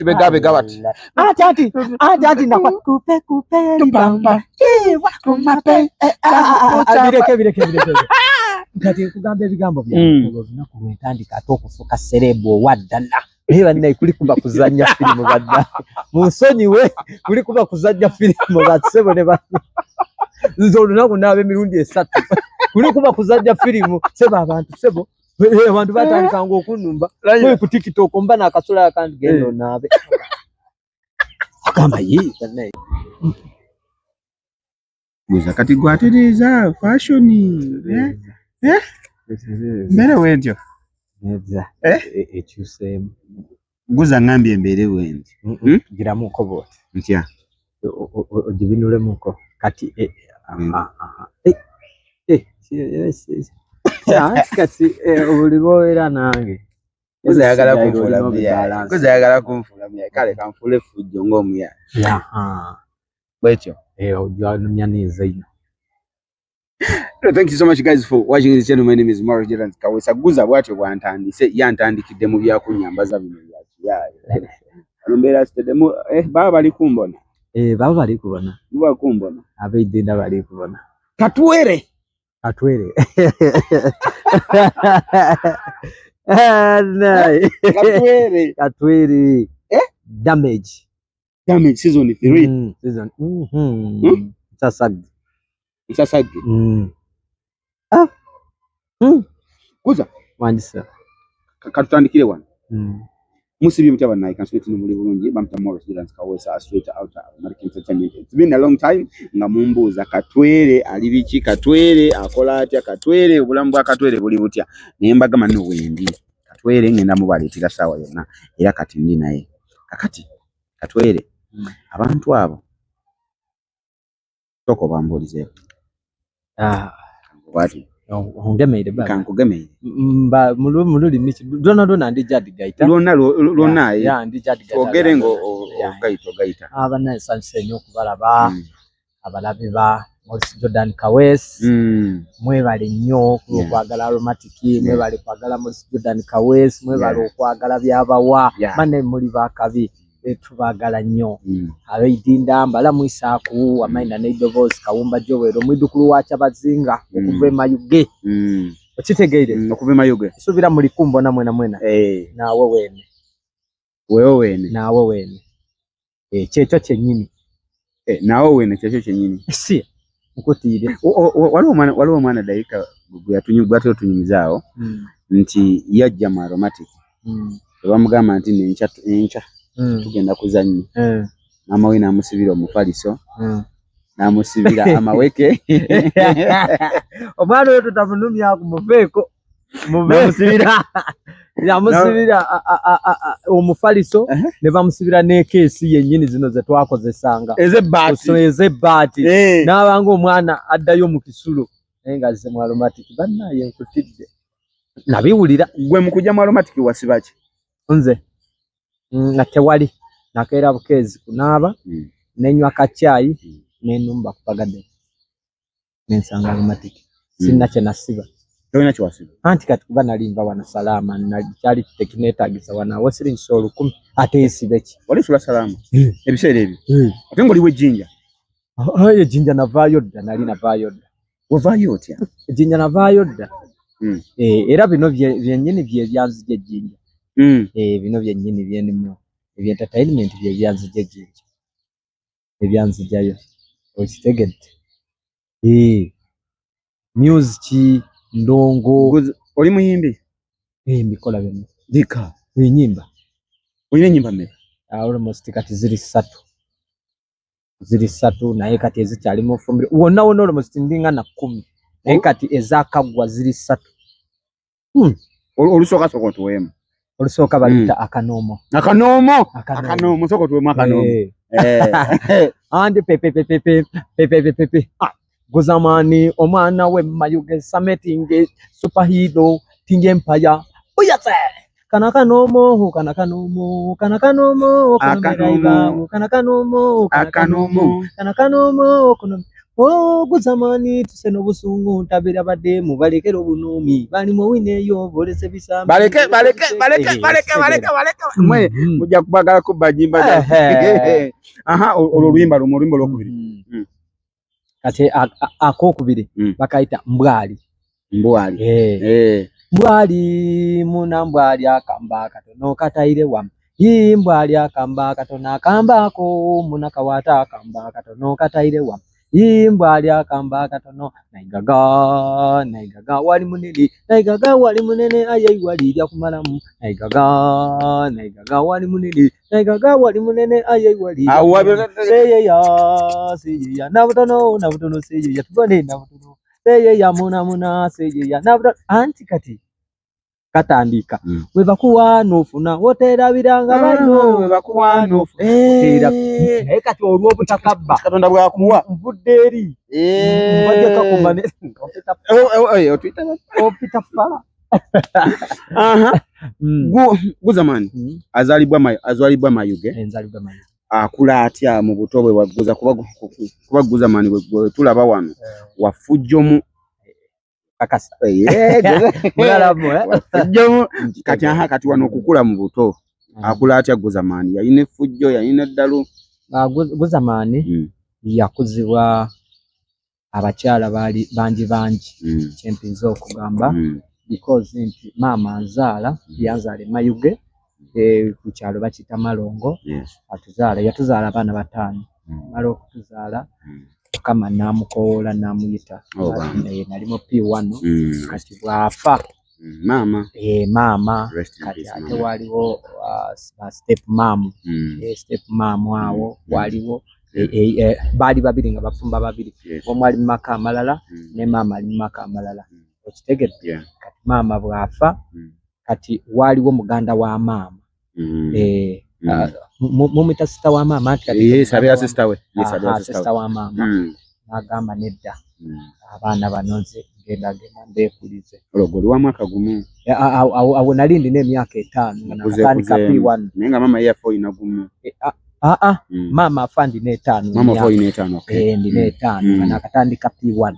bega bati Ati na kupe tupamba kumape bireke kati kugambe bigambo byangu lunaku lwentandika ate okufuka serebo waddala eba nnaye kuli kuba kuzanya filimu badda munsonyiwe kuli kuba kuzanya filimu batsebo ne ba nzo lunaku nabe mirundi esatu kuli kuba kuzanya filimu sebo abantu batandika okunumba kwe ku TikTok mba nakasula akandi gendo nabe akamba yi nnaye guza kati gwatereza fashion mbere wentyo neza ekyusemu guza ngambye mbere wentyo giramu ko bote ntya ojibinule muko kati kati obulibo era nange guza yagala kumfula mya kale kamfule fujjo ng'omuya bwetyo ojwanumya neza ino. Thank you so much guys for watching this channel. My name is Morris Gerald Kawesa. Guza bwatyo bwantandise yantandikidde mu byakunyambaza bino byaki alumbeera stedemu baba bali kumbona baba bali kubona baba kumbona abeidinda bali kubona katwere katwere damage season 3 season Sasagi guza wandisa katutandikire wano musibye mutaba naye kansweti muri bulungi bamta Morris Gerald Kawesa straight out American entertainment. It's been a long time nga mumbuza katwere ali biki katwere akola atya katwere obulamu bwa katwere buli butya nembaga manno wendi katwere ngenda mubaleetera sawa yonna era kati ndi naye kakati katwere abantu abo toko bambulize wati ongemeire baba kankugemeire mba mululi michi dona ndi jadi gaita lona ya ndi jadi gaita ogere ngo gaita abana sansenyo kubalaba abalabi ba Morris Jordan Kawes mwe bali nnyo kwagala aromatic mwe bali kwagala Morris Jordan Kawes mwe bali okwagala byabawa mane muri bakabi etubagala nnyo abeidinda mbala mwisaku amaina neidovos kawumba jowero mwidukulu wacha bazinga okuve mayuge okitegeire okuve mayuge subira muri kumbona mwena nawe wene nawe wene checho chenyini nawe wene checho chenyini si ukotire waliwo mwana daika bwatunyugwa tunyumizao nti yajja mu aromatic bamugamba nti nencha tugenda kuzannya mama we namusibira omufaliso namusibira amaweke omwana we tutamunumya ku mufeeko namusibira omufaliso ne bamusibira n'ekeesi yennyini zino ze twakozesanga ezebbaati n'abanga omwana addayo mu kisulo naye nga ze mu aromatic bannaye nkutidde nabiwulira gwe mu kujja mu aromatic wasibaki nze nga tewali nakeera bukezi kunaaba nenywa kachayi nenumba kupagadde nensanga aromatic sinna kye nasiba tolina kiwasiba anti kati kuba nalimba wana salama nakyali tekinetagisa wana wasiri nsolo 10 ate esibeki wali sula salama ebiseera ebyo ate ng'oliwe ejjinja ejjinja navaayo dda nali navaayo dda wavaayo otya ejjinja navaayo dda era bino byennyini byebyanzija ejjinja bino byennyini byenimu entertainment byebyanzija ejjinja ebyanzijayo okitegedde music ndongo oli muyimbi mbikola byonna dika enyimba olina ennyimba mmeka almost kati ziri 3 naye kati ezikyali mu fumire wonna almost ndinga na 10 naye kati ezakaggwa ziri 3 olusooka sooka otuweemu olusooka balita akanoomo sooka otuweemu akanoomo andi pepe Guzamani omwana we mayuge sametinge superhero tinge empire oyase kanakanomo guzamani tuseno busungu ntabira bademu balekera obunomi bali mu wineyo bolese bisambi baleke mwe mujja kubagala kubajimba aha oluyimba lwokubiri kati akokubiri bakaita mbwali mbwali muna mbwali akamba katono kataire wam mbwali akamba katono akambako muna kawata akamba katono kataire wam mbwali akamba katono naigaga wali munene ayai wali lya kumalamu naigaga wali munene ayai wali seyeya nabutono seyeya tubone nabutono seyeya muna seyeya nabutono anti kati katandika webakuwa nofuna wotera biranga baino webakuwa nofuna kati olwobutakabba katonda bwakuwa mvudderi mbajja kakumane opita fala guzamani azalibwa mayuge akula atya mu buto bwe waguza kuba guzamani bwe tulaba wano wafujjomu akasa wafujjomu kati wano okukula mu buto akula atya guzamani yayina effujjo yayina eddalu guzamani yakuzibwa abakyala bali bangi kyempinza okugamba because nti maama anzaala yanzaala Mayuge ku kyalo bakita Malongo yatuzaala abaana 5 mala okutuzaala kama namukoola namuyita nali mu P1 kati bwafa maama kati ate waliwo step mom awo waliwo bali babiri nga bafumba babiri omu ali mu maka amalala ne maama ali mu maka amalala okitegedde kati maama bwafa kati waliwo muganda wa maama mumita sita wa maama sita wa maama n'agamba nedda abaana banonze genda mbekulize ologoli wa mwaka gumu awo nali ndina emyaka 5 nga natandika P1 naye nga maama yafa oyina gumu maama afa ndina 5 maama afa oyina 5 ndina 5 nga nakatandika P1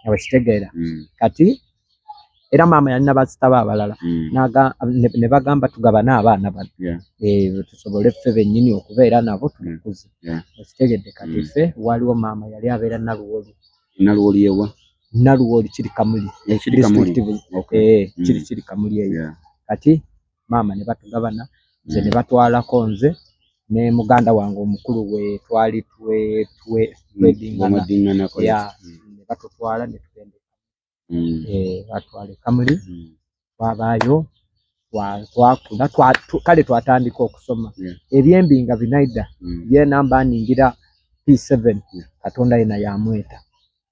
awekitegeera kati era maama yalina basitaba abalala ne bagamba tugabana abaana bano tusobole ffe bennyini okubeera nabo tulukuze okitegedde kati ffe waliwo maama yali abeera Naluwoli yewa Naluwoli kiri Kamuli kiri Kamuli eyo kati maama ne batugabana nze ne batwalako nze ne muganda wange omukulu we twali twedingana ne batutwala ne tugenda batwale Kamuli twabaayo twakula kale twatandika okusoma ebyembinga binaida byenamba ningira P7 Katonda yena yamweta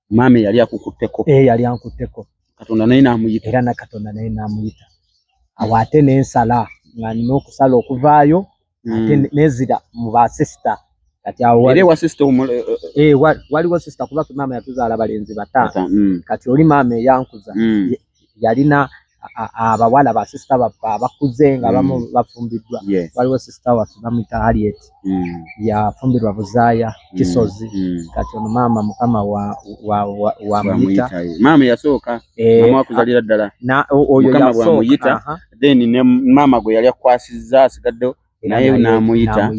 maama yali akukutteko yali ankutteko Katonda naye namuyita era na Katonda naye namuyita awate n'ensala nga nina okusala okuvaayo ate nezira mu ba sister kati awo wa sister waliwo sister kuba maama yatuzaala balenzi 5 kati oli maama eyankuza yalina abawala ba sister bakuze nga bamu bafumbiddwa waliwo sister waffe bamuyita Harriet yafumbirwa Buzaaya Kisozi kati ono maama mukama wa muyita maama yasooka maama wakuzalira ddala oyo yasooka then ne maama gwe yali akwasizza asigaddewo naye namuyita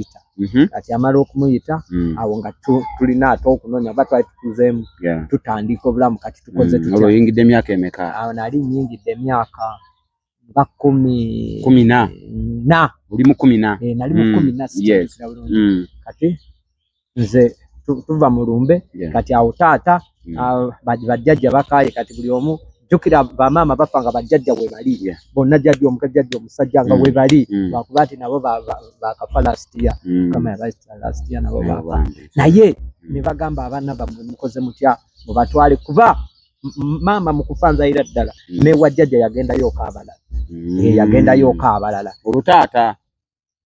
kati amala okumuyita awo nga tulina ate okunoonya oba twali tukuzeemu tutandika obulamu kati tukoze tutya oyingidde emyaka emeka awo nali nyingidde emyaka nga 10 oli mu 10 nali mu 10 sikira bulungi kati nze tuva mu lumbe kati awo taata bajjajja bakaaye kati buli omu jukira bamaama bafa nga bajjajja we bali bonna jjajja omukajjajja omusajja nga we bali bakuba nti nabo bakafa last year kama yabaita last year nabo bafa naye ne bagamba abaana bamwe mukoze mutya mubatwale kuba maama mukufa nzayira ddala ne wajjajja yagendayo okaabalala yagendayo okaabalala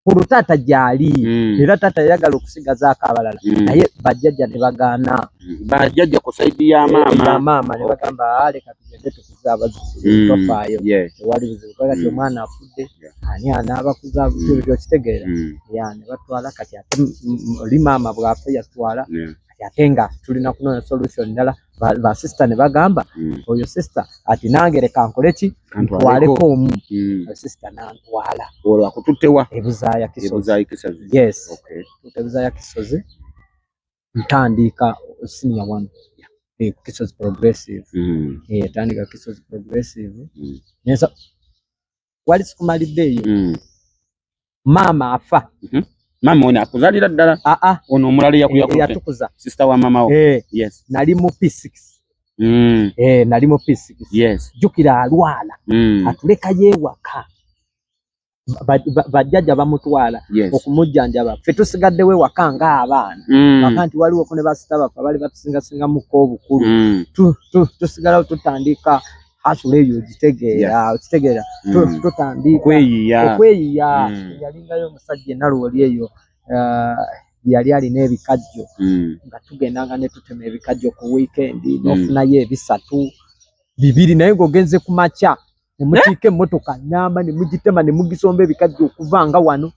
olutaata gyali era taata yayagala okusigaza akabalala naye bajjajja ne bagaana bajjajja ku saidi ya maama ne bagamba leka tugende tukuze abazzukulu tofaayo tewali buzibu kati omwana afudde ani anaabakuza ekitegeera ne batwala kati ate oli maama bwafe yatwala kati atenga tulina kunona solution ndala ba sister ne bagamba oyo sister ati nange leka nkole ki ntwaleko omu sister nantwala olwo akututewa ebuzaaya Kisozi yes okay ebuzaaya Kisozi ntandika senior one Kisozi progressive tandika Kisozi progressive nesa wali sikumalidde eyo mama afa mama ono akuzalira ddala ono omulala yatukuza sister wa mama wo yes nali mu P6 nali mu P6 yes jukira alwala atuleka yewaka bajjaja bamutwala okumujjanjaba ffe tusigadde we waka nga abaana bakanti waliwo ko ne basita bafa bali batusinga muko obukulu tusigalawo tutandika hasula eyo gitegeera tutandika okweyiya yalingayo omusajja enalwoli eyo yali alina ebikajjo nga tugendanga ne tutema ebikajjo ku weekend n'ofunayo ebisatu bibiri naye ng'ogenze ku makya ne mutiika emmotoka nnamba ne mugitema ne mugisomba ebikajjo okuvanga wano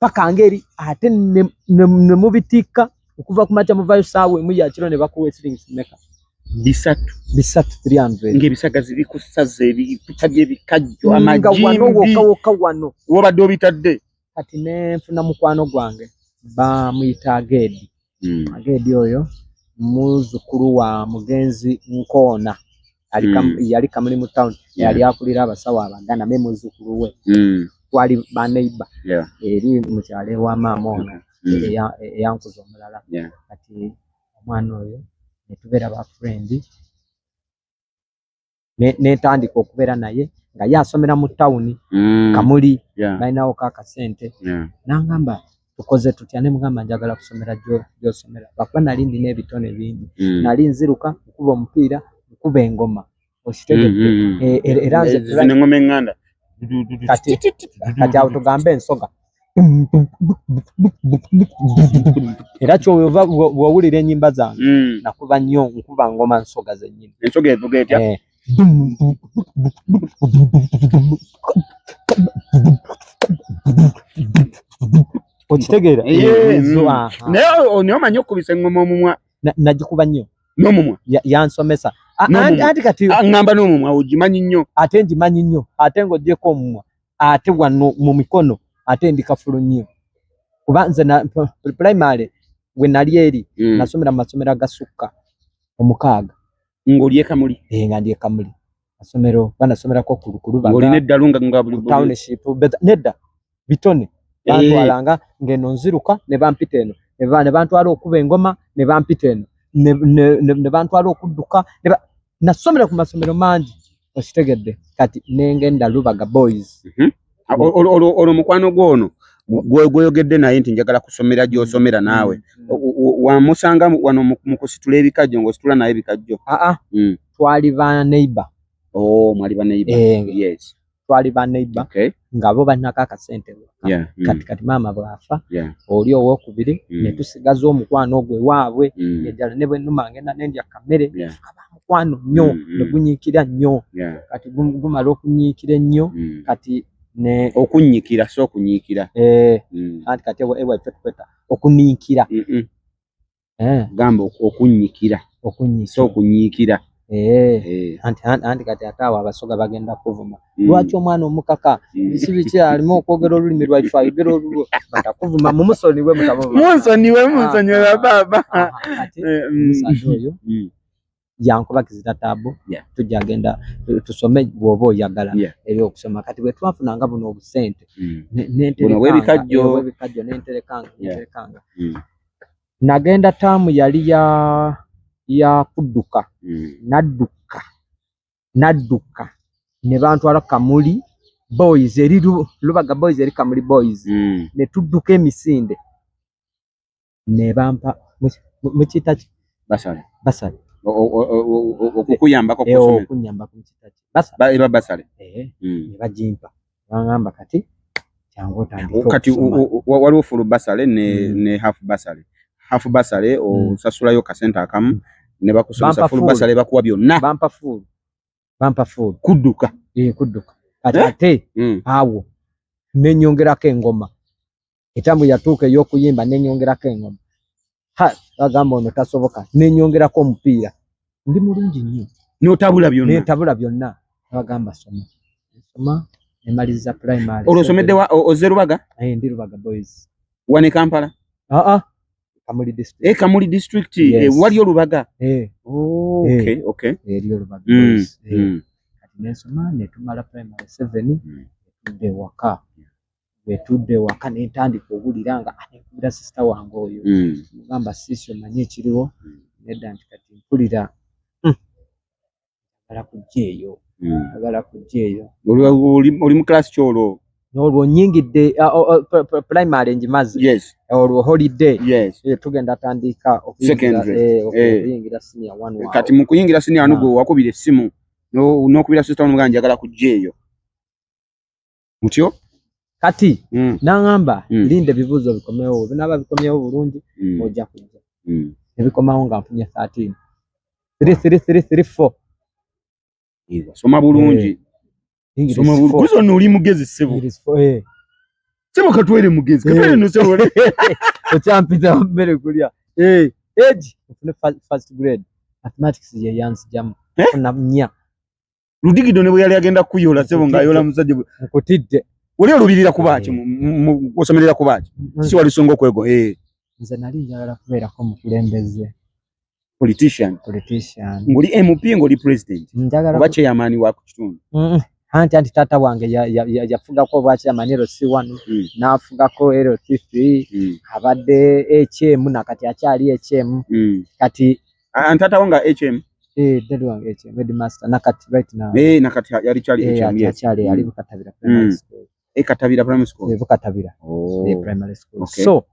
paka ngeri ate ne mubitiika okuva ku makya muvayo saawa emu ya kiro ne bakuwa siringi meka bisatu 300 ng'ebisagazi bikusaza ebikuta by'ebikajjo amajimbi nga wano wano wabadde obitadde kati ne nfuna mukwano gwange bamuyita Agedi oyo muzukulu wa mugenzi Nkoona yali Kamuli mu town yali akulira abasawo abaganda me muzukulu we twali ba neighbor eri mu kyale wa maama ono eyankuza omulala kati omwana oyo netubera ba friend netandika okubeera naye nga yasomera mu town Kamuli balinawo kakasente nangamba tukoze tutya ne mugamba njagala kusomera gyosomera bakuba nali ndina ebitone bingi nali nziruka okuba omupiira okuba engoma okitegedde era nze engoma eŋŋanda kati awo tugambe ensoga era kyova bw'owulira ennyimba zange nakuba nnyo nkuba ngoma nsoga zennyini ensoga evuga etya okitegeera naye omanyi okubisa engoma omumwa nagikuba nnyo n'omumwa yansomesa anti kati ngamba n'omumwa ogimanyi nnyo ate ngimanyi nnyo ate ng'ogyeko omumwa ate wano mu mikono ate ndi kafulu nnyo kuba nze primary we nali eri nasomera mu masomero agasukka 6 ng'oli e Kamuli nga ndi e Kamuli masomero banasomerako Kulubaga ng'olina eddalu nga buli township nedda bitone bantwalanga ngeno nziruka ne bampita eno ne bantwala okuba engoma ne bampita eno ne bantwala okudduka nasomera ku masomero mangi okitegedde kati nengenda Lubaga boys olwo mukwano gwono gweyogedde naye nti njagala kusomera gy'osomera naawe wamusanga wano mu kusitula ebikajjo ng'ositula naye ebikajjo twali ba neighbor mwali ba neighbor yes twali ba neighbor nga bo banako akasente kati maama bwafa oli owokubiri ne tusigaza omukwano ogwo ewaabwe enjala ne bwennuma ngenda nendya kamere mukwano nnyo ne gunyiikira nnyo kati gumala okunyiikira ennyo kati ne okunyikira so okunyiikira anti kati ewa tukweta okuniikira gamba okunyikira so okunyiikira anti kati atawa abasoga bagenda kuvuma lwaki omwana omukaka biki alimu okwogera olulimi lwaife ayogera olulwo batakuvuma mumusoniwe mumusoniwe baba omusajja oyo yankuba Kizita Tabo tujja agenda tusome bw'oba oyagala ebyokusoma kati bwe twafunanga buno obusente n'ebikajjo nenterekanga nagenda taamu yali ya kudduka nadduka ne bantwala Kamuli boys eri Lubaga boys eri Kamuli boys ne tudduka emisinde ne bampa mukita basale okukuyambako kusomera basale ne bagimpa bangamba kati kyangu otandika kati waliwo full basale ne half basale osasulayo kasente akamu ne bakusomesa full basale bakuwa byonna bampa full kudduka kati ate awo nenyongerako engoma etambu yatuuka ey'okuyimba nenyongerako engoma bagamba ono tasoboka nenyongerako omupiira ndi mulungi nnyo notabula byonna bagamba soma nemaliza primary olosomedde wa oze Lubaga ndi Lubaga boys wane Kampala Kamuli district wali Lubaga okay eriyo Lubaga boys kati nensoma netumala primary 7 betudde waka netandika okuwulira nekubira sister wange oyo mugamba sisi omanyi ekiriwo nedda nti kati mpulira agala kujja eyo oli mu class kyolwo olwo nyingidde primary njimaze olwo holiday tugenda tandika okuyingira senior 1 kati mu kuyingira senior nugo wakubira essimu n'okubira sister wange njagala kujja eyo mutyo kati nangamba linde ebibuuzo bikomewo binaba bikomyewo bulungi ojja kujja ebikomawo nga mpunye 13 3 soma bulungi guzo noli mugezi sebo katwere mugezi katwere no sebo ochampita mbere kulya age first grade mathematics ye yansi jam na nya Ludigido ne bwe yali agenda kuyola sebo ngayola musajja nkutidde oli olubirira kubaki musomerera kubaki si wali songo kwego nze nali njagala kubeera ko mukulembeze politician ngoli MP ngoli president njagala oba chairman wa kitundu anti tata wange yafuga ko bwa chairman LC1 nafuga ko LC3 abadde HM nakati akyali HM kati antata wanga HM dad wange HM headmaster nakati right now nakati yali chali HM akyali ali Bukatabira primary school Katabira primary school Bukatabira primary school so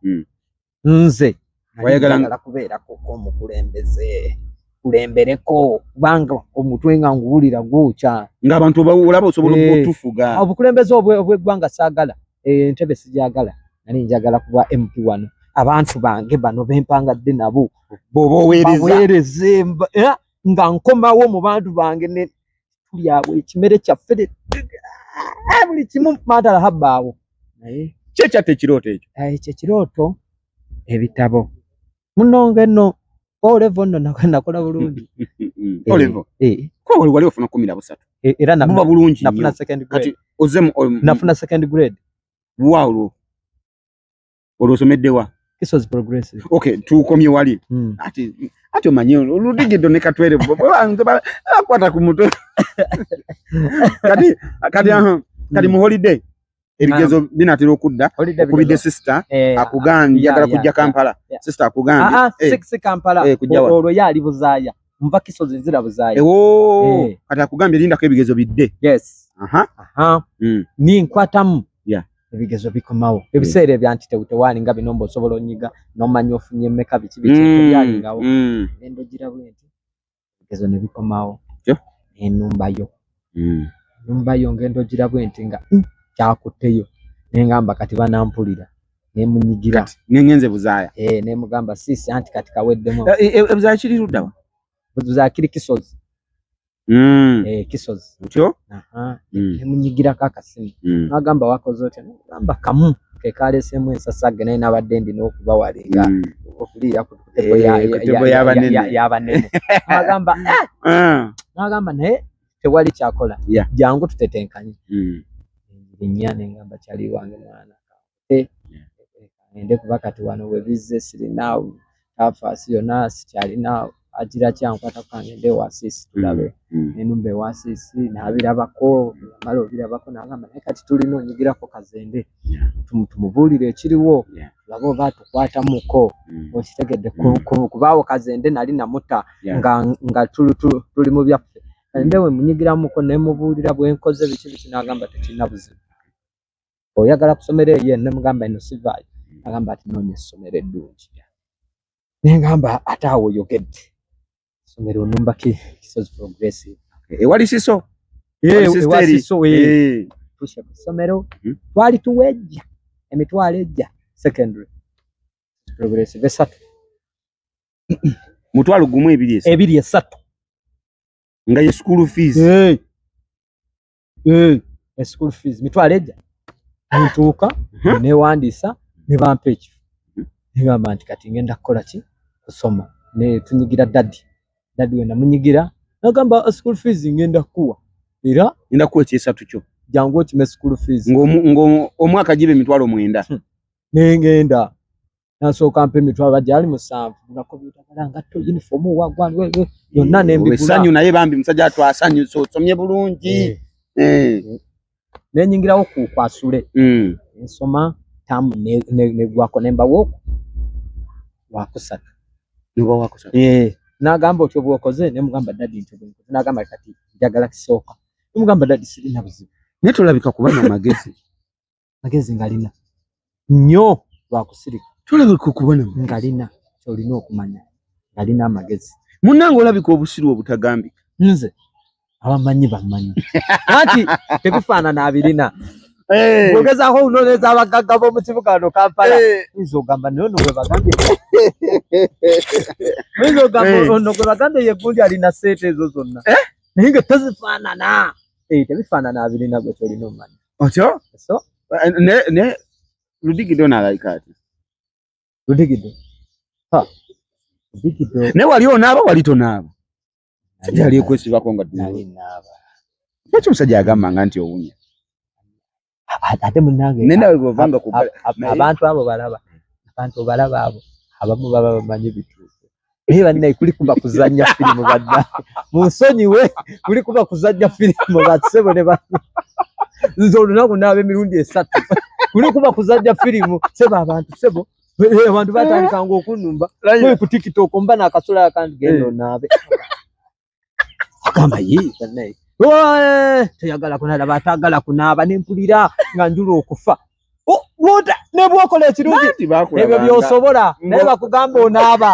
nze wayagala kubeera ko mukulembeze kulembereko kubanga omutwe nga nguwulira gucha ng'abantu olaba osobola okutufuga obukulembeze obw'eggwanga saagala entebe sijagala nali njagala kuba MP1 abantu bange bano bempangadde nabo boweereze nga nkomawo mu bantu bange ne tulyawo ekimere kyaffe buli kimu matala habbaawo naye kyekyate ekirooto ekyo ekirooto ebitabo munonge no olevo nno nakola bulungi olevo ko wali ofuna 13 era nabuba bulungi nafuna second grade kati ozemu nafuna second grade wow olosomedde wa Kisozi progressive okay tukomye wali ati omanyi Ludigido ne katwere akwata ku mutwe kati mu holiday ebigezo binatera okudda okubidde sister akugambye njagala kujja Kampala sister akugambye 6 Kampala olwo yali Buzaaya mva Kisozi nzira Buzaaya kati akugambye lindako ebigezo bidde ninkwatamu ebigezo bikomawo ebiseera ebyanti tewali nga binombo osobola onyiga nomanyi ofunye mmeka biki byalingawo endo gira bwenti ebigezo ne bikomawo enumbayo ngendo gira bwenti nga kyakuteyo nengamba kati banampulira nemunyigira ngenze Buzaaya nemugamba sisi anti kati kaweddemu Buzaaya kiri luddawa Buzaaya kiri Kisozi Kisozi kyo nemunyigira kakasimu nagamba wakoze otya nagamba kamu kekalesemu ensasage naye nabadde ndi n'okuba walinga okuliira ku kutebo y'abanene nagamba naye tewali kyakola jangu tutetenkanye nya nengamba kyali wange mwana ende kuba kati wano webizze sirinaawo tafaasi yonna sikyalinawo agira kyankwata kange nde wasisi tulabe enumbe wasisi nabirabako mala obirabako nagamba naye kati tulina onyigirako kazende tumubuulire ekiriwo tulabe oba tukwatamuko okitegedde kubaawo kazende nali namuta nga tuli mu byaffe ndewe munyigiramuko nemubuulira bwenkoze biki nagamba tekirina buzibu oyagala kusomera eyo nemugamba eno sivaayo agamba ati noonya essomero eddungi nengamba ate awo oyogedde somero numba Kisozi progressive wali siso tushe kusomero twali tuwejja emitwalo ejja secondary progressive 3 mutwalo gumu 2 nga ye school fees school fees mitwalo ejja ntuuka newandiisa ne bampa ekifo negamba nti kati ngenda kukola ki kusoma ne tunyigira daddy we namunyigira nagamba school fees ngenda kuwa era nda kuwa kyesatu kyo jangu okime school fees ngo omwaka jibe 9,000 nengenda nasooka mpe emitwalo bajali 7 nakobita kalanga to uniform wagwa wewe yonna nembigula sanyu naye bambi musajja atwasanyu so somye bulungi nenyingirawo ku kwasule nsoma tamu ne gwako nemba wo wakusatu nuba wakusatu nagamba otyo bwokoze nemugamba daddy ntyo nagamba kati njagala kisooka nemugamba daddy sirina buzibu netolabika kubana magezi ngalina nnyo lwakusirika tolabika kubana ngalina kyolina okumanya ngalina amagezi munange olabika obusiru obutagambika nze abamanyi bamanyi ati tebifaanana abirina ogezaako unoneza abagagga b'omu kibuga wano Kampala nzogamba naye ono gwe bagambye nzogamba ono gwe bagambye ye gundi alina seete ezo zonna naye nga tezifaanana tebifaanana abirina gwe kyolina omanyi otyo so ne Ludigido nalayika ati Ludigido ne wali onaaba wali tonaaba sajja kwesibako nga naaba ekyo musajja agamba nti owunya ate munange nenda bovanga ku abantu abo balaba abo abamu baba bamanyi bituufu banne kuli kuba kuzanya filimu badda munsonyiwe kuli kuba kuzanya filimu batsebo ne ba nzo lunaku naabe mirundi 3 kuli kuba kuzanya filimu sebo abantu batandika ngo okunumba ku TikTok mba nakasula akandi gendo naabe kama yi banne teyagala kunala batagala kunaba nempulira nga njulu okufa wota ne bwokola ekirungi ebyo byosobola naye bakugamba onaaba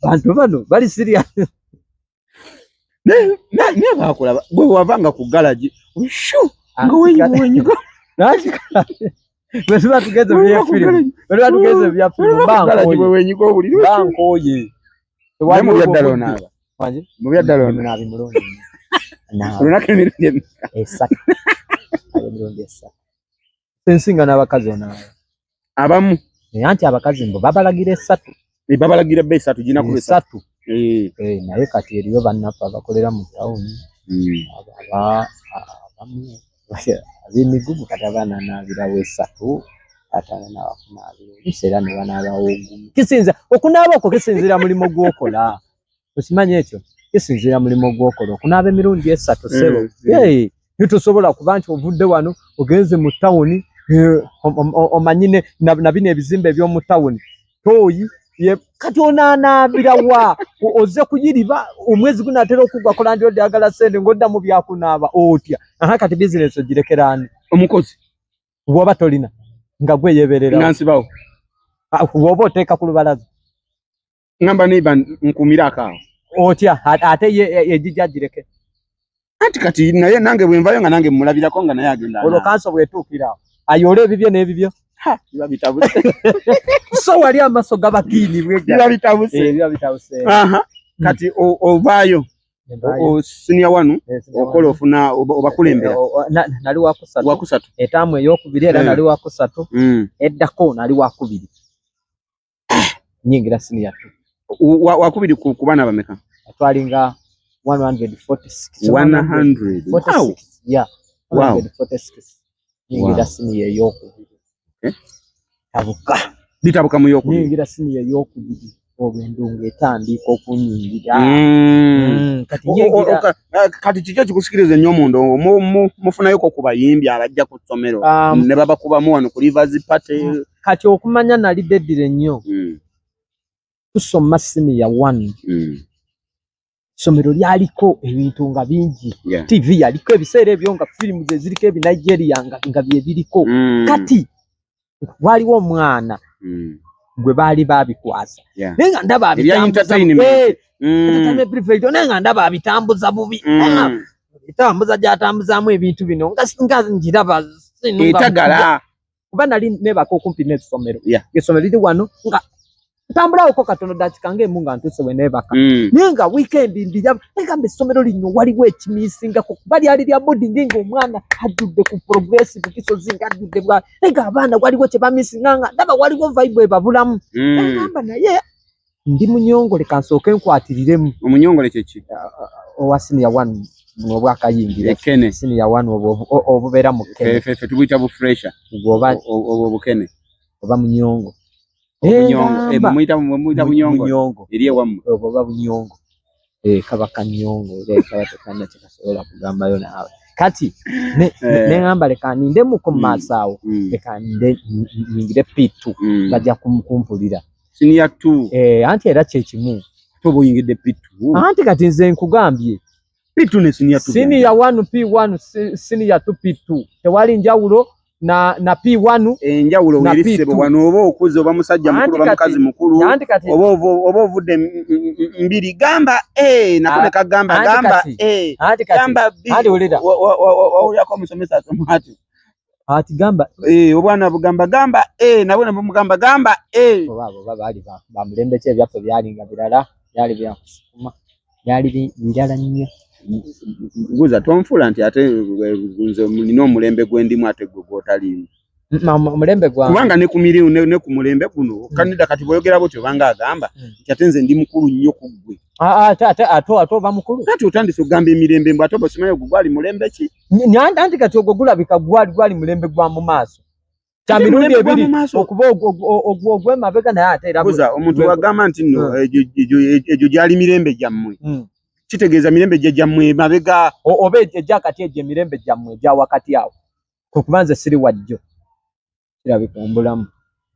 bantu bano bali serious ne bakola gwe wavanga ku garage ngo wenyigo bwe tugeze bya filimu bankoye wali yaddalo naaba mu byaddalo naabi mulonde lunake mirundi esatu mirundi esatu sensinga n'abakazi onaaba abamu anti abakazi mbo babalagira 3 babalagira be 3 jina ku 3 naye kati eriyo bannaffe abakolera mu tawuni abamu ab'emigugu kati abaana naabirawo 3 atana n'abakunaabira ebiseera ne banaabawo ogumu kisinza okunaaba okwo kisinzira mulimo gw'okola okimanyi ekyo kisinzira mulimo gw'okola okunaaba emirundi 3 sebo nitusobola kuba nti ovudde wano ogenze mu tawuni omanyine na bino ebizimbe eby'omu tawuni toyi kati onaanaabira wa oze kuyiriba omwezi gunaatera okugwakola ndi oddagala sente ng'odda mu byakunaaba otya kati bizinesi ogirekerani omukozi bw'oba tolina nga gwe yeeberera nansibawo bw'oba oteeka ku lubalaza ngamba neiba nkumira akaawo otya ate ejijja gireke anti kati naye nange bwenvayo nga nange mulabirako nga naye agenda olwo kanso bwetuukira ayole ebibyo n'ebibyo biba bitabuse so wali amaso gabakiini biba bitabuse kati ovaayo senior wanu okola ofuna obakulembera nali wakusatu etaamu ey'okubiri era nali wakusatu eddako nali wakubiri nyingira senior wakubiri ku baana bameka twalinga 146 100 yeah 146 nyingira senior ey'okubiri bitabuka mu y'okubiri nyingira senior ey'okubiri obwendunga etandika okunyingira kati kikyo kikusikiriza ennyo omundo mufunayoko ku bayimbi abajja ku ssomero ne babakubamu wano ku Rivers Party kati okumanya nali deddire nnyo tusoma senior 1 ssomero lyaliko ebintu nga bingi TV yaliko ebiseera ebyo nga firimu ze ziriko ebinigeria nga bye biriko kati waliwo omwana gwe baali babikwasa naye nga ndaba ndaba abitambuza bubi etambuza gyatambuzaamu ebintu bino nga njiraba etagala kuba nali nebaka okumpi n'essomero essomero liri wano nga tambula uko katono dakikange munga ntuse wenebaka ninga weekend ndija ngambe somero linyo waliwo ekimisinga ko bali ali lya boarding nga omwana adudde ku progressive kisozinga adudde bwa nga abana waliwo kye bamisinganga ndaba waliwo vibe ebabulamu ngamba naye ndi munyongole kansooke nkwatiriremu omunyongole kyeki owasini ya 1 muno bwakayingira ekene sini ya 1 obubera mu kene fe tubuyita bu fresher goba obukene oba munyongo obunyongo muyita bunyongo eriye wamu oba bunyongo kabaka nyongo kaba tekana kikasobola kugambayo naawe kati ne ngamba leka ninde muko masaawo leka ninde nyingire pitu bajja kumukumpulira senior 2 anti era kyekimu tobo yingide pitu anti kati nze nkugambye pitu ne senior 2 senior 1 P1 senior 2 P2 tewali njawulo na P1 enjawulo werisebo wano oba okuze oba musajja mukulu oba mukazi mukulu oba ovudde mbiri gamba nakone kagamba gamba gamba hadi ulira yako musomesa atomati ati gamba obwana bugamba gamba nabone bumugamba gamba baba bali ba mulembe kye byaffe byalinga birala byali byakusukuma byali birala nnyo guza tonfula nti ate nze nino omulembe gwendimu ate gwotalimu mulembe gwa kubanga ne kumiriu ne ku mulembe guno kanida kati boyogera botyo banga agamba nti ate nze ndi mukulu nnyo kuggwe ato ba mukulu kati otandise ogamba emirembe mbw ate bosimayo gwali mulembe ki anti kati ogwo gulabika gwali mulembe gwa mu maaso kyamirundi ebiri okuba ogw'emabega naye ate era guza omuntu wagamba nti nno egyo gyali mirembe gyammwe kitegeeza mirembe gyammwe mabega oba ejja kati egyo emirembe gyammwe egya wakati awo kubanze siri wajjo kirabika mbulamu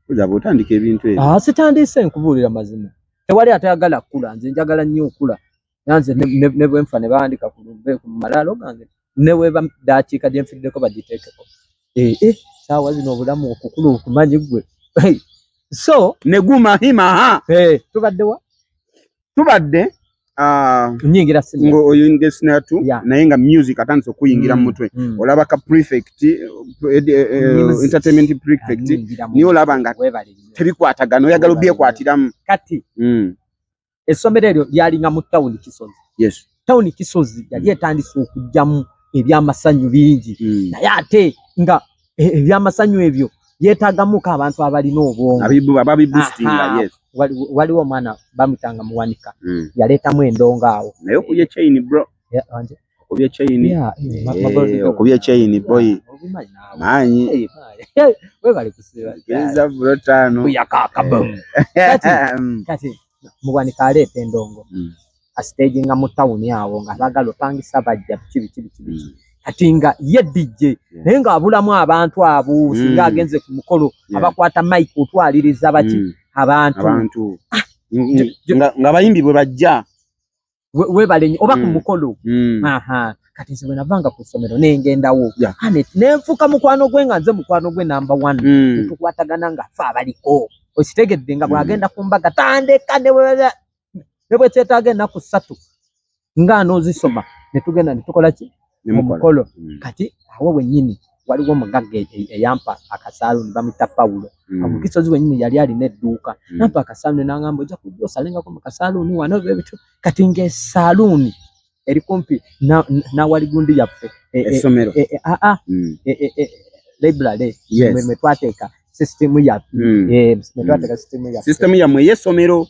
kuza bw'otandika ebintu ebyo sitandise nkubuulira mazima tewali atayagala kula nze njagala nnyo okula nanze ne bwenfa ne baandika ku malaalo gange ne weba dakiika gye nfiddeko bagiteekeko saawa zino obulamu okukula okumanyi gwe so ne gumahimaha tubadde nyingira ngo oyinge sinatu naye nga music atandise okuyingira mu mutwe olaba ka prefect entertainment prefect niyo olaba nga tebikwatagana oyagala obyekwatiramu kati essomero eryo lyalinga mu tawuni Kisozi tawuni Kisozi yali etandise okujjamu ebyamasanyu bingi naye ate nga ebyamasanyu ebyo yeetagamuko abantu abalina obwongo ababiboostinga waliwo omwana bamutanga muwanika yaleetamu endongo awo naye okubye chain bro okubye chain okubye chain boy manyi webali kusiba geza bro tano yakakabo kati muwanika aleeta endongo astaginga mu tawuni awo nga bagala opangisa bajja kibi kati nga ye DJ naye nga abulamu abantu abo singa agenze ku mukolo abakwata mic otwaliriza baki abantu nga bayimbi bwe bajja webale oba ku mukolo kati nze bwe navanga ku ssomero nengendawo nenfuka mukwano gwe nga nze mukwano gwe number 1 tukwatagana nga fe abaliko okitegedde nga bwagenda ku mbaga tandeka ne bwe kyetaaga ennaku 3 nga n'ozisoma ne tugenda ne tukola ki mukolo kati awo wennyini waliwo omugagga eyampa akasaaluni bamuyita Pawulo mu Kisozi wennyini yali alina edduuka nampa akasaaluni n'angamba ojja kujja osalengako mu kasaaluni wano bebityo kati ng'esaaluni eri kumpi nawali gundi yaffe essomero library mwe twateeka system yammwe ey'essomero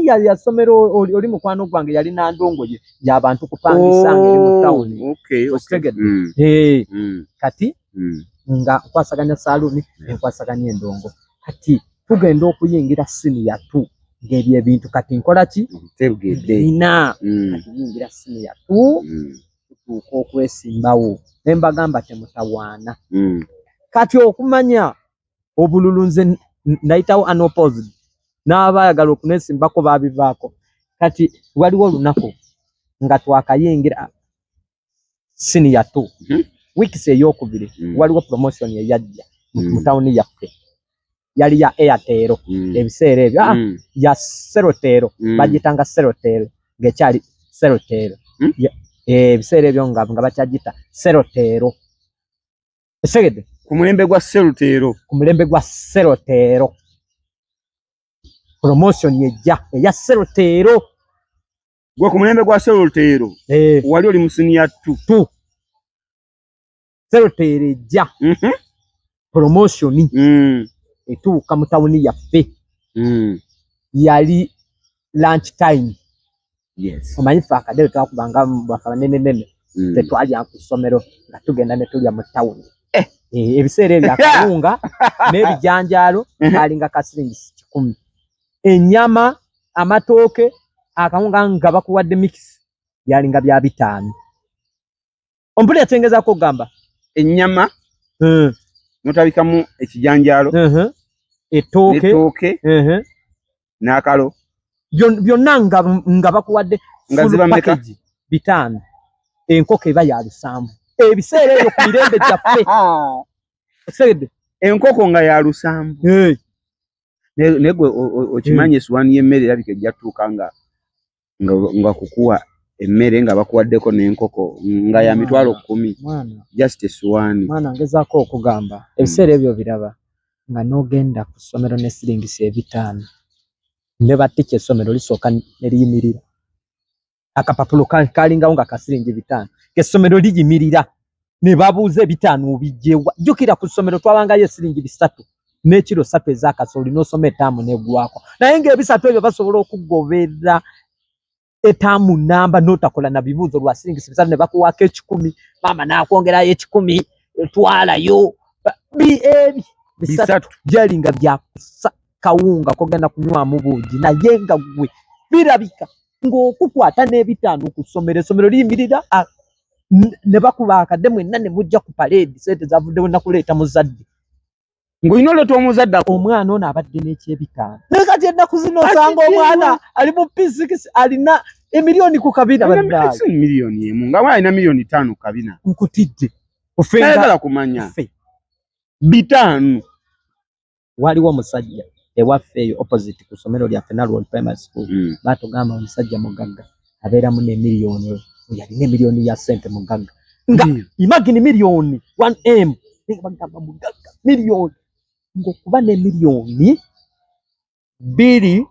yali ya somero oli mukwano gwange yali na ndongo y'abantu kupangisanga eri mu tawuni kati nga nkwasaganya saluni enkwasaganya endongo kati tugenda okuyingira senior 2 ng'ebyo ebintu kati nkola ki ina kati yingira senior 2 tutuuka okwesimbawo ne mbagamba temutawaana kati okumanya obululu nze nayitawo unopposed n'abayagala okunesimbako babivaako kati waliwo olunaku nga twakayingira senior 2 weeks ey'okubiri waliwo promotion eyajja mu tawuni yaffe yali ya Airtel ebiseera ebyo ya Celtel bagitanga Celtel ng'ekyali Celtel ebiseera ebyo nga bakyagita Celtel esegede ku mulembe gwa Celtel promotion yejja eya Serotero. Gwe ku mulembe gwa Serotero wali oli musinia tu Serotero ejja promotion etuuka mu tawuni yaffe yali lunch time. Yes. Omanyi ffe akadde twakubanga bwafa banene tetwalya ku ssomero nga tugenda ne tulya mu tawuni. Ebiseera ebyo akawunga n'ebijanjaalo alinga kasiringi 10. Ennyama, amatooke, akawunga nga bakuwadde mix yalinga bya 5. Ompuli yatengezaako okugamba ennyama notabikamu ekijanjaalo ettooke n'akalo byonna nga bakuwadde nga ziba mmeka 5. Enkoko eba ya 7. Ebiseera ebyo ku mirembe gyaffe osegedde enkoko nga ya 7. Negwe okimanye essuwaani y'emmere erabika ejja tuuka nga kukuwa emmere nga bakuwaddeko n'enkoko nga ya 10,000 just essuwaani. Mwana ngezaako okugamba ebiseera ebyo biraba nga n'ogenda ku ssomero ne siringisi 5 ne batika essomero lisooka ne liyimirira. Akapapulo kalingawo nga kasiringi 5 essomero liyimirira ne babuuza 5 bijjewa. Jjukira ku ssomero twabangayo siringi 3 n'ekiro 3 ez'akasooli n'osoma etaamu n'eggwako, naye ng'ebisatu ebyo basobola okugobera etaamu namba n'otakola na bibuuzo lwa siringi 3 ne bakuwaako 10. Maama n'akwongerayo 10 twalayo bisatu byalinga byakusa kawunga kogenda kunywamu buugi, naye nga gwe birabika ng'okukwata n'5 ku ssomero, essomero liyimirira ne bakuba akadde mwenna ne mujja ku paleedi sente zavuddewo nakuleeta muzadde ng'olina oleeta omuzadde omwana ono abadde n'eky5. Naye kati ennaku zino osanga omwana ali mu P6 alina emiliyoni ku kabina baddaala. Miliyoni emu nga alina miliyoni 5 kabina. Nkutidde ofenga kumanya 5. Waliwo omusajja ewaffe eyo opposite ku ssomero lyaffe Narrow Primary School baatugamba omusajja mugagga abeeramu n'emiliyoni, yalina emiliyoni ya ssente mugagga nga imagine miliyoni 1M bagamba mugagga miliyoni ng'okuba n'emiliyoni 2,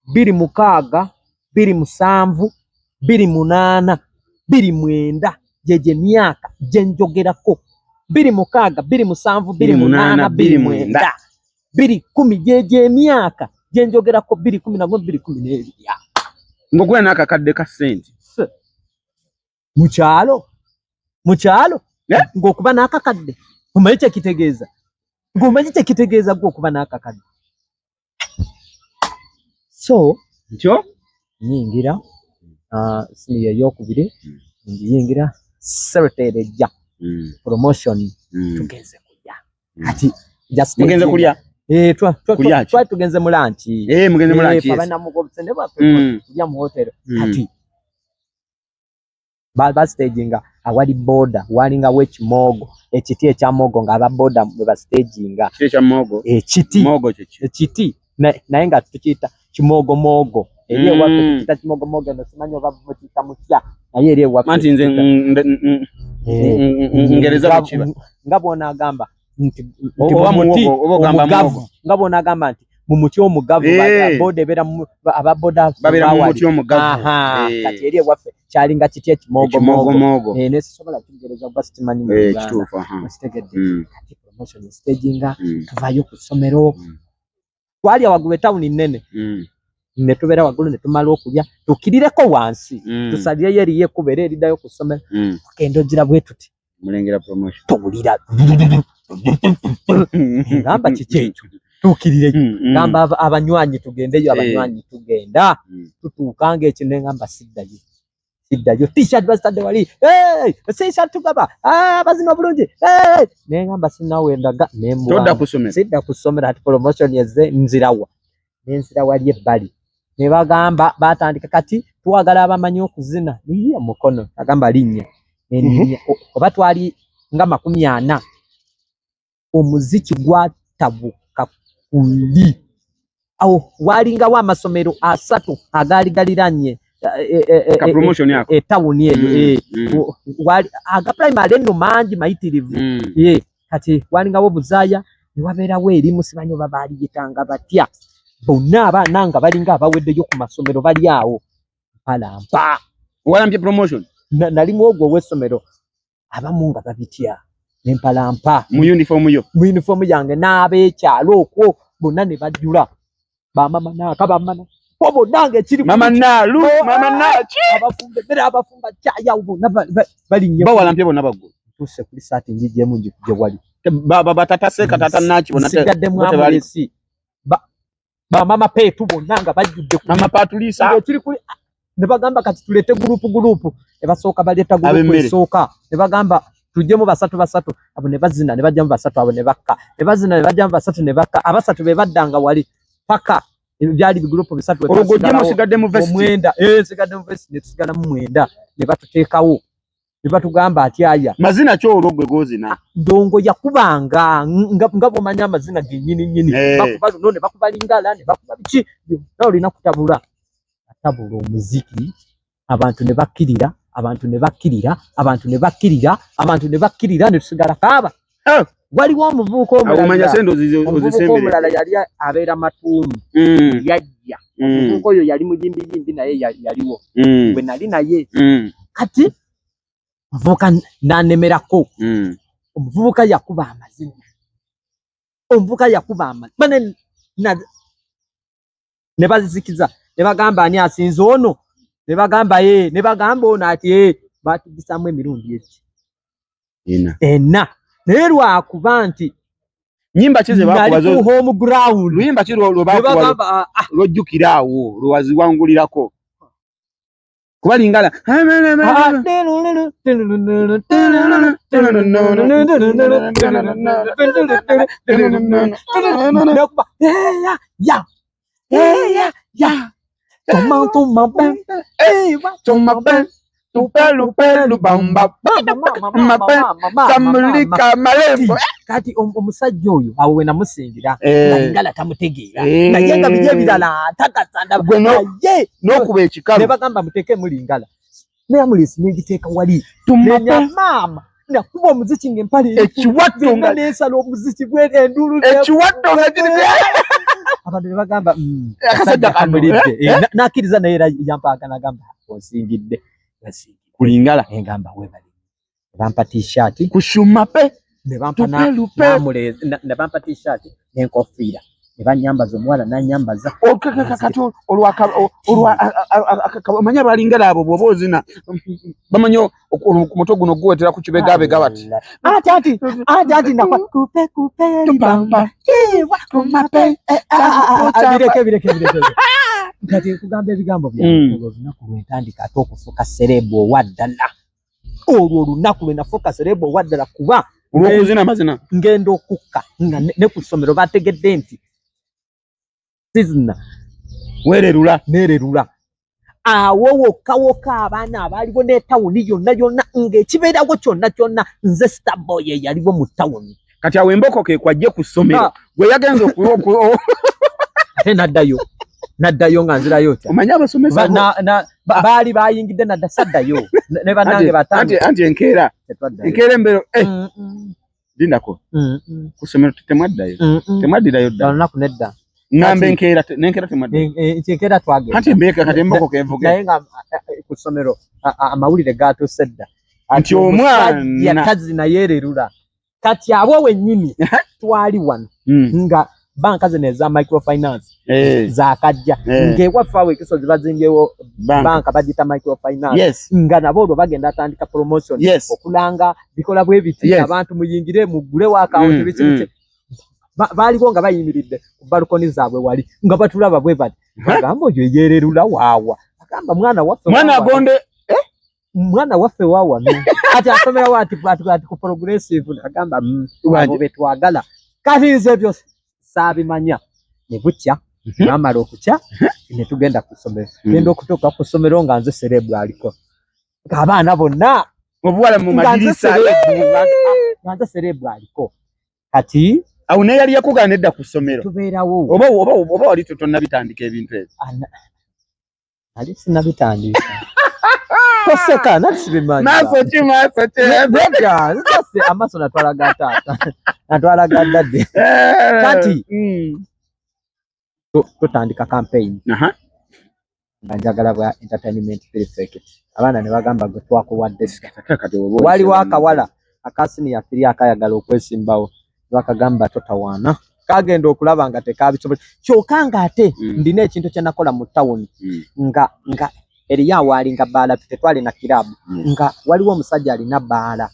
26, 27, 28, 29 gyegyo emyaka gye njogerako. 26, 27, 28, 29, 2010 gyegyo emyaka gye njogerako. 2011, 2012 ng'ogula n'akakadde ka ssente mu kyalo ng'okuba n'akakadde. Omanyi kye kitegeeza? Ng'omanyi kye kitegeeza gwe okuba n'akakadde? So ntyo nyingira siniya ey'okubiri yingira Serotero ejja promotion tugenze kulya. Kati just mugenze kulya twali tugenze mu lunch. Mugenze mu lunch abana mu obusende baffe kulya mu hotel. Kati ba staginga awali boda walingawo ekimogo ekiti ekya mogo nga aba boda bwe ba staginga ekya mogo ekiti naye nga tukiyita kimogo eri ewaffe tukiyita kimogo no simanyi oba mukiyita mutya naye eri ewaffe anti nze ngereza kukiba nga bw'onaagamba nti omugavu nga bw'onaagamba nti mu muti omugavu boda ebeera ababoda babeera mu muti omugavu. Kati eri ewaffe kyalinga kiti ekimogo nesisobola kugereza kuba sikimanyi mu Uganda okitegedde. Kati promotion staginga tuvayo ku ssomero twalya waggulu etawuni nnene ne tubeera waggulu ne tumala okulya tukirireko wansi tusalireyo eriyo ekkuba era eriddayo ku ssomero tugenda ogira bwe tuti mulengera promotion tuwulira ngamba kiki ekyo tukirire ngamba abanywanyi tugendeyo abanywanyi tugenda tutuuka ng'ekyo ne ngamba siddayo t-shirt bazitadde wali t-shirt tugaba bazina bulungi ne ngamba sinnawendaga sidda ku ssomero ati promotion yezze nzirawa nenzira wali ebbali ne bagamba batandika kati twagala abamanyi okuzina niye mukono agamba linnya oba twali nga 40 omuziki gwatabuka kuli awo walingawo amasomero 3 agaali galiranye etawuni eyo aga primary eno mangi mayitirivu kati walingawo Buzaaya ne wabeerawo erimu simanyi oba baaliyitanga batya bonna abaana nga balinga abaweddeyo ku masomero bali awo Mpalampa. Walambye promotion Nali mwogwo w'essomero abamu nga babitya ne Mpalampa mu uniform yange n'ab'ekyalo okwo bonna ne bajjula bamama nakabamana bobo nange kiri mama nalu mama nachi abafumbe bera abafumba chaya bonna balinye bawalampye bonna baggo tuse kuri sati ngije munji kuje wali baba tata seka tata nachi bonna sigadde mwamulesi ba mama petu bonna nga bajjudde mama patulisa kiri kuri ne bagamba kati tulete group ne basooka baleta group esooka ne bagamba tujjemu basatu abo ne bazina ne bajjamu basatu abo ne bakka ne bazina ne bajjamu basatu ne bakka abasatu be baddanga wali paka byali bigrupu bisatu olugojjemu sigadde mu vesti mwenda sigadde mu vesti ne tusigala mu mwenda ne batuteekawo ne batugamba ati aya mazina kyo ologwe gozina ndongo yakubanga nga bomanya amazina gennyini bakuba none bakuba lingala ne bakuba biki nawe olina kutabula omuziki abantu ne bakkirira ne tusigala kaaba waliwo omuvubuka omulala yali abeera Matuumu yajja omuvubuka oyo yali muyimbi naye yaliwo bwe nali naye kati omuvubuka nanemerako omuvubuka yakuba amazina ne bazikiza ne bagamba ani asinze ono ne bagamba ono ati batugisamu emirundi eki ena naye lwakuba nti nyimba kize bakubazo home ground luyimba kiro lwojjukira awo lwaziwangulirako kuba lingala Tupelu bamba samulika malembo kati omusajja oyo awo we namusingira ngala tamutegeera naye nga bije birala takasanda naye n'okuba ekikalu ne bagamba muteeke mulingala naye amulisi n'egiteeka wali tumenya mama nakuba omuziki ng'empale ekiwatto nga n'esala omuziki endulu ekiwatto nga kiri abantu ne bagamba akasajja kamulidde n'akkiriza naye era yampaaka n'agamba onsingidde kulingala engamba webali bampa t-shirt kushuma pe ne bampa namule ne bampa t-shirt n'enkofiira ne banyambaza omuwala n'anyambaza kati olwamanya balingala abo bw'oba ozina bamanyi ku muto guno guwetera ku kibegabega bati ati nakupe tupamba bireke kati kugamba ebigambo byange olunaku lwentandika ate okufuuka serebu owaddala olwo olunaku lwe nafuuka serebu owaddala kuba olw'okuzina amazina ngenda okukka nga ne ku ssomero bategedde nti sizina nererula awo wokka abaana abaaliwo ne tawuni yonna ng'ekibeerawo kyonna nze Starboy eyaliwo mu tawuni kati awo emboko ke kwajje ku ssomero gwe yagenza ate naddayo nga nzirayo kya omanya abasomesa baali bayingidde nadda saddayo ne bannange batange anti enkeera embero lindako ku ssomero temwaddirayo dda olunaku nedda ngamba n'enkeera temaddayo enkeera twagenda anti mbeeka kati emboko kevuge naye nga ku ssomero amawulire gaatuuse dda nti omwana tazina yeererula kati abo wennyini twali wano nga banka zino eza microfinance zakajja ng'ewaffe awo ekisozi bazimbyewo banka bagita microfinance nga nabo olwo bagenda atandika promotion okulanga bikola bwe biti abantu muyingire mugulewo akawunti biki baaliwo nga bayimiridde ku balukoni zaabwe wali nga batulaba bwe bati bagamba oyo yeererula waawa agamba mwana waffe waawa ati asomerawo ati ku progressive agamba abo betwagala kati nze ebyo saabimanya ne bukya namala okukya ne tugenda ku ssomero genda okutuuka ku ssomero nga nze serebu aliko ng'abaana bonna obuwala mu madirisa nga nze serebu aliko kati awo naye yali yakugaana edda ku ssomero tubeerawo oba wali tonnabitandika ebintu ebyo ali sinabitandika toseka natisibimanyi maaso amaaso natwalaga taata natwalaga ddadde kati tutandika campaign njagala bwa entertainment perfect abaana ne bagamba gwe twakuwadde wali wakawala akasini ya 3 akayagala okwesimbawo bakagamba totawana kagenda okulaba nga tekabisobola kyokanga ate ndina ekintu kye nakola mu town nga eriya wali nga bala tetwali na kirabu nga waliwo omusajja alina bala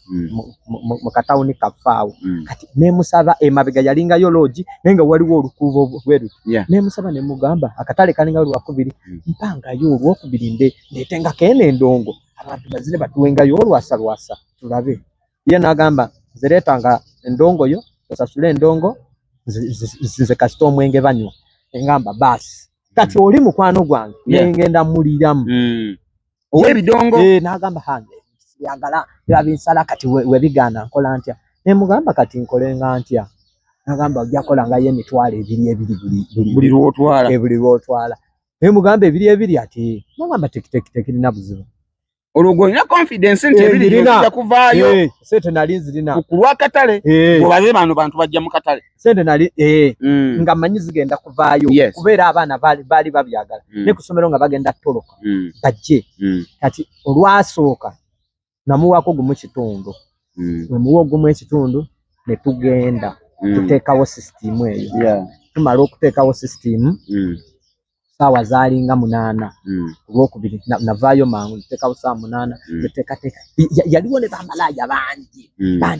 mu katawuni kafaawo kati ne musaba emabega yalinga yo lodge nenga waliwo olukubo bweru ne musaba ne mugamba akatale kalinga olwakubiri mpanga yo olwokubiri ndetenga kene ndongo abantu bazire batuwenga yo olwasa tulabe ye nagamba ziretanga endongo yo osasule endongo zize kasito omwenge banywa engamba basi kati oli mukwano gwange ngenda muliramu owebidongo nagamba hange yagala yabinsala kati webigana nkola ntya ne mugamba kati nkolenga ntya nagamba ojja kola nga ye mitwalo ebiri buli lwotwala ne mugamba ebiri ati nagamba tekirina buzibu olwo ina confidence nti ebiri yojja kuvaayo sente nali nzirina kulwa katale obaze bano bantu bajja mu katale sente nali nga manyi zigenda kuvaayo kubeera abaana bali babyagala ne kusomero nga bagenda toloka bajje kati olwasooka namuwako gumu kitundu namuwa gumu ekitundu ne tugenda tuteekawo system eyo tumala okuteekawo system sawa zalinga 8 olwokubiri navaayo mangu nteekawo saa 8 neteekateeka yaliwo ne bamalaya bangi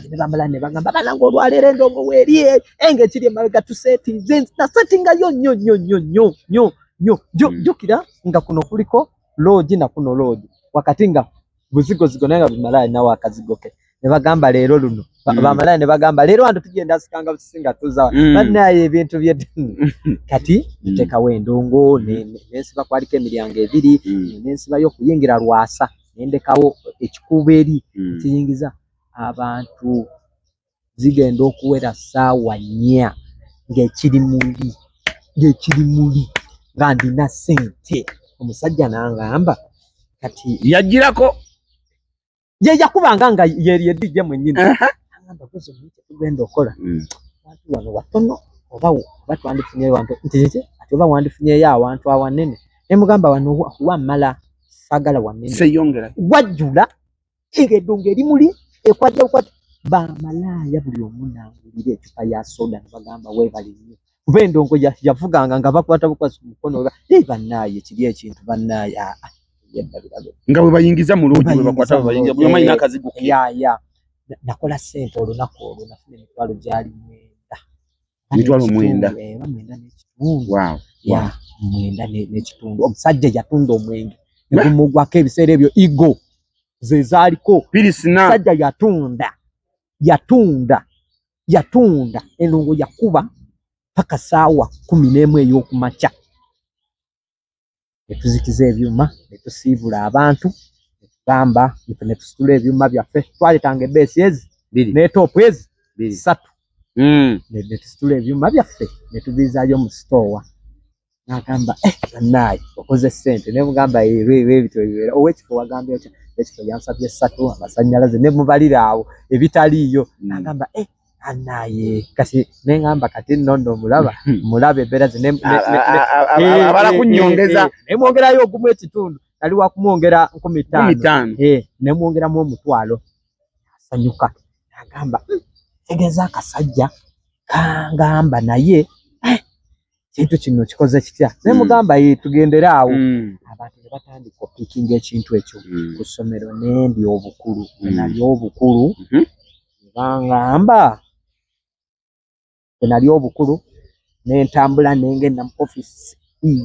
ne bamalaya ne bagamba banange olwaleero endongo weeri enge ekiri emabega tusetinze nasetingayo nnyo jjukira nga kuno kuliko lodge na kuno lodge wakati nga buzigozigo naye nga bamalaya nawe akazigoke ne bagamba leero luno bamalaya ne bagamba leero wantu tugenda sikanga businga tuza bannaye ebintu bye kati tuteekawo endongo nensiba kwaliko emiryango ebiri nensibayo okuyingira lwasa nendekawo ekikuubo eri kiyingiza abantu zigenda okuwera ssaawa 4 ng'ekiri muli nga ndina sente omusajja nangamba kati yajirako ye yakubanga nga yedijje mwennyini angamba kuzo tugenda okola abantu wano watono oba twandifunyeyo abantu nti ati oba wandifunyeyo awantu awanene ne mugamba wano wamala sagala wanene seyongera wajjula engedongo eri muli ekwajja bamalaya buli omu nangulira ecupa ya soda ne bagamba weebali nnyo kuba endongo yavuganga nga bakwata bukwasi ku mukono bannaaye kiri ekintu bannaaye nga bwe bayingiza mu lodge bwe bakwata bayingiza bwe mayina akazigo nakola sente olunaku olwo nafuna emitwalo gyali 9 mwenda n'ekitundu omusajja yatunda omwenge ne gumugwako ebiseera ebyo igo ze zaaliko omusajja yatunda endongo yakuba paka saawa 11 ey'okumakya netuzikiza ebyuma netusiibula abantu netugamba netusitula ebyuma byaffe twaletanga ebeesi ezi n'etoopu ezi 3 netusitula ebyuma byaffe netubiizaayo mu sitoowa nagamba bannaaye okoze sente nemugamba ebityo ebibeera owekifo wagambye otya ekifo yansabye 3 amasannyalaze ne mubalira awo ebitaliiyo nagamba annaye kasi nengamba kati nno mulaba embeera abala kunnyongeza nemwongerayo ogumu ekitundu nali wakumwongera 15 nemwongeramu omutwalo asanyuka nagamba tegeza akasajja kangamba naye kintu kino kikoze kitya nemugamba tugendera awo abantu ne batandika opikinga ekintu ekyo ku ssomero nendi obukulu nali obukulu bangamba nali obukulu nentambula nengenda mu office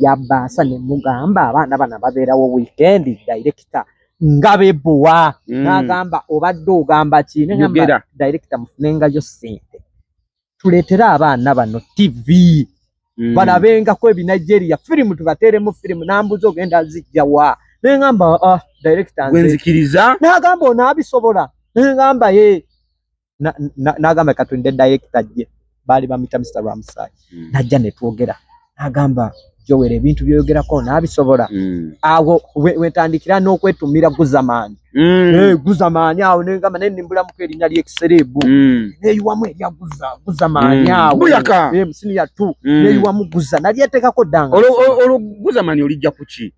ya baasa nemugamba abaana bana babeerawo weekend director nga bebowa nagamba obadde ogamba ki nengamba director mufunengayo sente tuleetera abaana bano TV balabengako ebinigeria firimu tubateeremu firimu nambuza ogenda zijjawa nengamba director gwenzikiriza nagamba onaabisobola nengamba nagamba katonde director je bali bamita Mr. Ramsay najja netwogera nagamba Joel ebintu byogerako nabisobola awo wetandikira n'okwetumira Guzamani Guzamani awo ngamba nenimbula mu erinnya ly'ekiserebu neyiwamu erya Guzamani awo musini ya 2 neyiwamu Guza nali yatekako danga olo Guzamani olijja kuki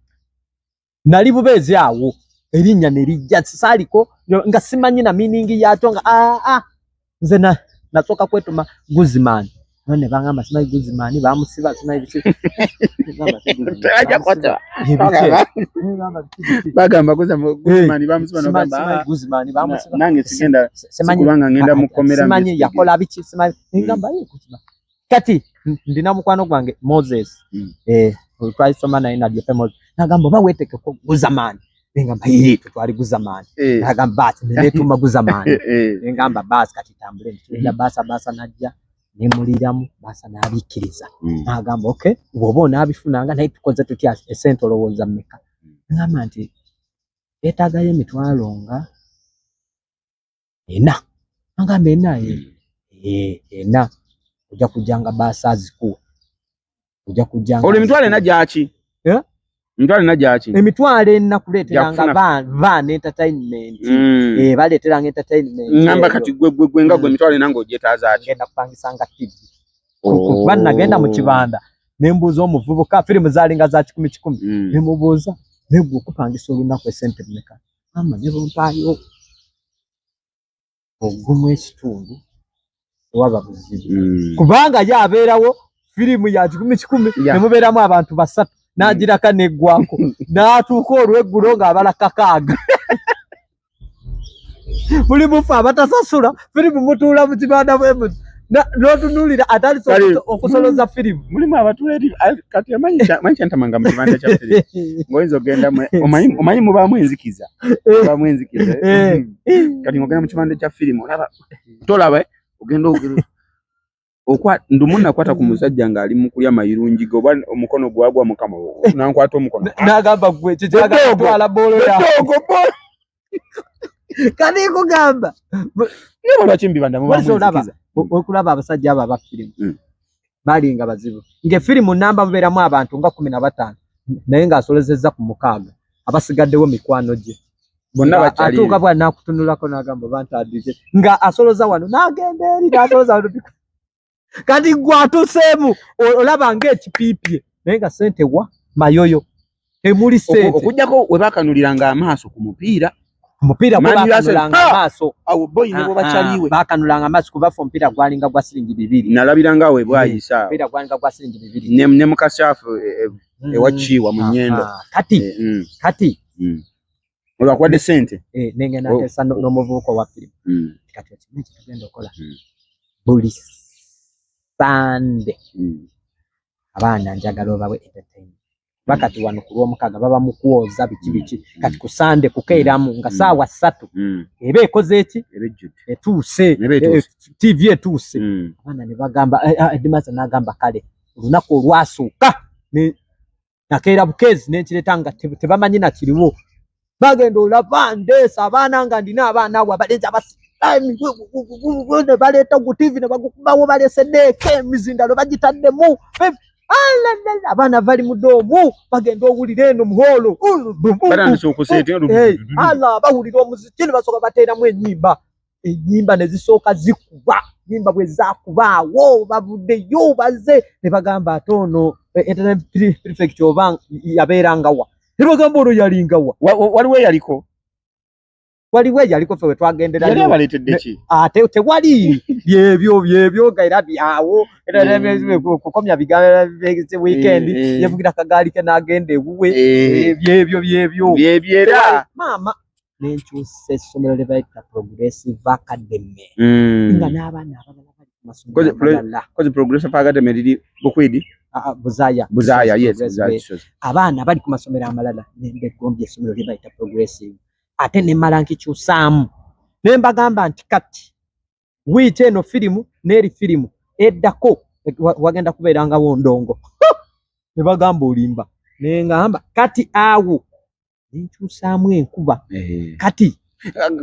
nali bubeezi awo erinnya nerijja saliko nga simanyi na meaning yato nga nze nasoka kwetuma Guzimani none bangamba simanyi Guzimani bamusiba simanyi biki aja kwata bagamba Guzimani bamusiba nogamba Guzimani bamusiba nange sigenda kubanga ngenda mukomera simanyi yakola biki simanyi ngamba Guzimani kati ndina mukwano gwange Moses twayisoma naye nadyope Moses nagamba baweteke ko Guzamani ngamba twali Guzamani nagamba bati netuma Guzamani ngamba basi kati tambule nda basa najja nemuliramu basa nabikiriza nagamba okay bwobona abifunanga naye tukoze tutya esente olowooza mmeka ngamba nti etagayo emitwalo nga ena ngamba ena ena ojja kujanga basa azikuwa ojja kujanga ole mitwalo ena gyaki mitwalo ena gyaki emitwalo ena kuleteranga van entertainment baleteranga entertainment ngamba kati gwe nga gwe mitwalo ena ng'ogyetaaza ki ngenda kupangisanga TV kuba nagenda mu kibanda nembuuza omuvubuka firimu zalinga za 10 nemubuuza negwe okupangisa olunaku esente mmeka ama ne bompaayo ogumu ekitundu waba buzibu kubanga yabeerawo firimu ya 10 nemubeeramu abantu basatu najiraka neggwako natuuka olweggulo ng'abalaka kaaga buli mufu abatasasula firimu mutuula mu kibanda bwemuzi n'otunulira atali okusoloza firimu mulimu abatuleti kati amanyi kyantamanga mu kibanda kya firimu ngoyinza ogenda omanyi mubaamu enzikiza kati ng'ogenda mu kibanda kya firimu tolaba ogenda ndumu nakwata ku musajja ng'ali mu kulya mayirungi goba omukono gwagwa mukama nankwata omukono nagamba gwe kijaga twala bolo ya kani kugamba nibo lwaki mbibanda mubamuzikiza okulaba abasajja abo aba firimu balinga bazibu nge firimu namba mubeeramu abantu nga 15 naye ng'asolezezza ku 6 abasigaddewo mikwano gye bonna bakyali atuuka bwa nakutunulako nagamba bantadije nga asoloza wano nagenda eri nasoloza wano kati gwatuseemu olaba ng'ekipiipye naye nga sente wa mayoyo emuli sente okujjako we bakanuliranga amaaso ku mupiira bakanulanga amaaso awo boyi nebo bakyaliwe bakanulanga amaaso kuba omupiira gwalinga gwa siringi 2 nalabiranga we bwayisa omupiira gwalinga gwa siringi 2 ne mukashafu ewachiwa mu nnyendo kati olwakwadde sente nengenda ntesa n'omuvubuka wa firimu kati ekimu kitugenda okola buli Sunday abaana njagala obawe entertainment bakati wano ku lw'omukaaga baba mu kwoza biki kati ku Sunday kukeeramu nga saawa 3 eba ekoze eki etuuse TV etuuse abaana ne bagamba Dimasa n'agamba kale olunaku olwasooka nakeera bukeezi n'ekireta nga tebamanyi nakiriwo bagenda olaba ndeesa abaana nga ndina abaana awo abalenzi ne baleeta gu TV ne bagukubawo baleeseddeko emizindalo bagitaddemu abaana bali mu doomu bagenda owulira eno muholo bawulira omuziki ne basooka bateeramu ennyimba ne zisooka zikuba nyimba bwe zakubaawo bavuddeyo baze ne bagamba ate ono prefect oba yabeeranga wa ne bagamba ono yalinga wa waliwo eyaliko ffe we twagenderayo yali abaleetedde ki ate tewali byebyo nga era byawo kukomya weekend yevugira akagaali ke n'agenda ewuwe byebyo era maama nenkyusa essomero lye bayita Progressive Academy nga n'abaana abalala bali ku masomero amalala kozi Progressive Academy liri Bukwidi Buzaya yes abaana bali ku masomero amalala nembegombye essomero lye bayita Progressive ate nemala nkikyusaamu ne mbagamba nti kati wiiki eno firimu n'eri firimu eddako wagenda kubeerangawo ndongo ne bagamba olimba ne ngamba kati awo nenkyusaamu enkuba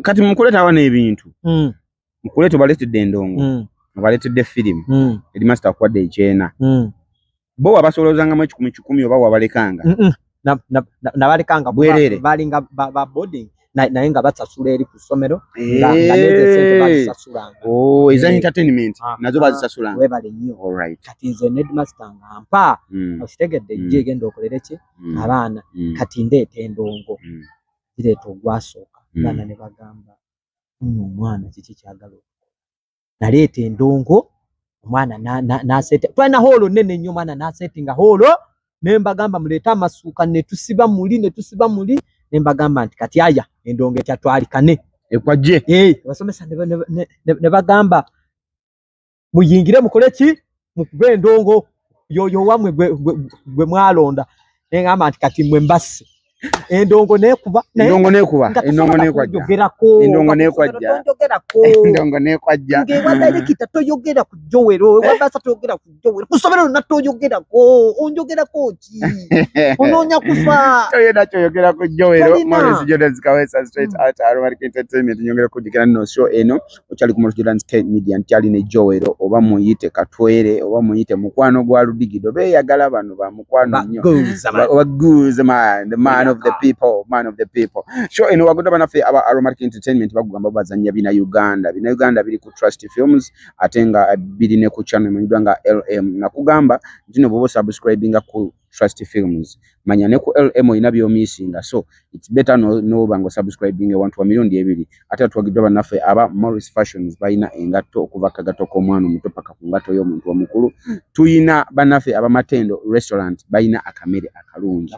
kati mukuleeta awo n'ebintu mukuleeta obaleetedde endongo obaleetedde firimu eri master akwadde ekyena bo abasolozangamu 10 oba wabalekanga nabalekanga balinga ba boarding naye nga basasula eri ku ssomero nga neze sente bazisasulanga eza entertainment nazo bazisasulanga webale nnyo kati nze Headmaster ngampa okitegedde ejje egenda okolere ki abaana kati ndeeta endongo zireeta ogwasooka abaana ne bagamba omwana kiki kyagala naleeta endongo omwana nasete twalina holo nene nnyo omwana nasetinga holo nembagamba muleeta amasuuka netusiba muli nembagamba nti kati aya endongo etya twalikane ekwajje abasomesa ne bagamba muyingire mukole ki mukube endongo yoyo wamwe gwe mwalonda nengamba nti kati mwe mbasi endongo nekuba ngewagalekita toyogera ku Jowero wabasa toyogera ku Jowero kusomera na toyogerako onjogerako ki ononya kufa toyenda toyogera ku Jowero Morris Jordan's Kawesa straight out Aromatic Entertainment nyongera kujikira no show eno okyali ku Morris Jordan's Media ntyali ne Jowero oba muyite Katwere oba muyite mukwano gwa Ludigido beyagala bano ba mukwano nnyo waguza man the man of the people show eno wagoda banafe aba Aromatic Entertainment bagugamba bazanya bina Uganda biri ku Trust Films atenga biri ne ku channel manyidwa nga LM nakugamba ndino bobo subscribinga ku Trust Films manya ne ku LM inabyo missinga so it's better no bango subscribing abantu 2,200,000 ate twagidwa banafe aba Morris Fashions bayina engato okuvaka gato ko mwana omuto paka ku ngato yo muntu omukulu tuyina banafe aba Matendo restaurant bayina akamere akalungi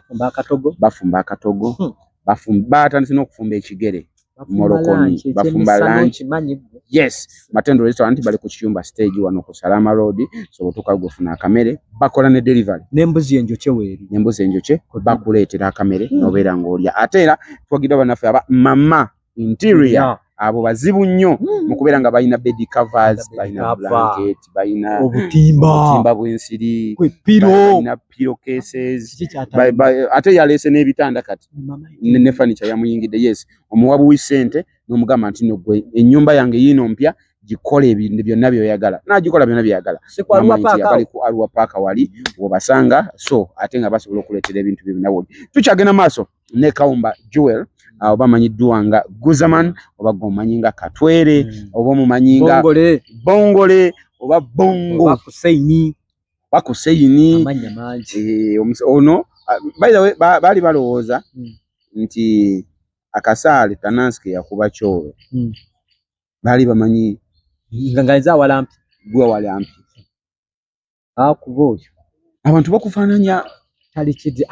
bafumba akatogo bafumba atandise n'okufumba ekigere Moroconi bafumba lunch yes Matendo restaurant bali ku Kiyumba stage wano ku Salama Road so tukagofuna akamere bakola ne delivery nembuzi enjoche bakuleetera akamere nobeera ng'olya ate era twagidwa banafe aba Mama Interior abo bazibu nnyo mukubeera nga bayina bed covers bayina blanket bayina obutimba bw'ensiri bayina pillow cases ate yalese n'ebitanda kati ne furniture yamuyingidde yes omuwabu wisente n'omugamba nti nogwe ennyumba yange yino mpya gikola ebintu byonna byoyagala nagikola byonna byayagala bali ku Arua Park wali wobasanga so ate nga basobola okuleetera ebintu byonna tukyagenda maaso ne Kaumba Jewel oba manyiddwa nga Guzaman oba gomanyinga Katwere oba mumanyinga Bongole oba Bongo bakuseini amanya mangi ono by the way bali balowooza nti akasaale Tananske yakuba Kyowe bali bamanyi ngangaliza walampi gwa walampi akuboyo abantu bakufaananya talikidi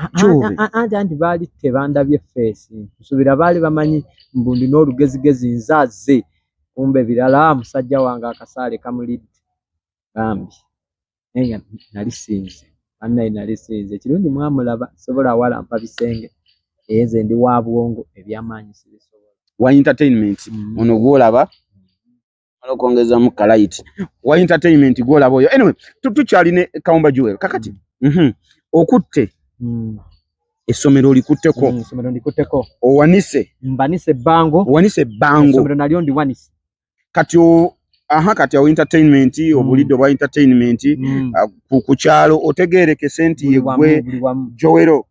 andi bali tebandabye face nsubira bali bamanyi mbundi n'olugezigezi nzaze kumbe birala musajja wange akasaale kamulidde bambi nenga nalisinze kirundi mwamulaba sobola walampa bisenge enze ndi wa bwongo ebyamanyi sibisobola wa entertainment ono gwolaba alokongeza mu kalaiti wa entertainment gwolaba oyo anyway tukyaline Kaumba Jewel kakati okutte essomero likutteko owanise mbanise bango essomero nalyo ndi wanise kati kati awo entertainment obulidde bwa entertainment ku kyalo otegereke senti yegwe Jowero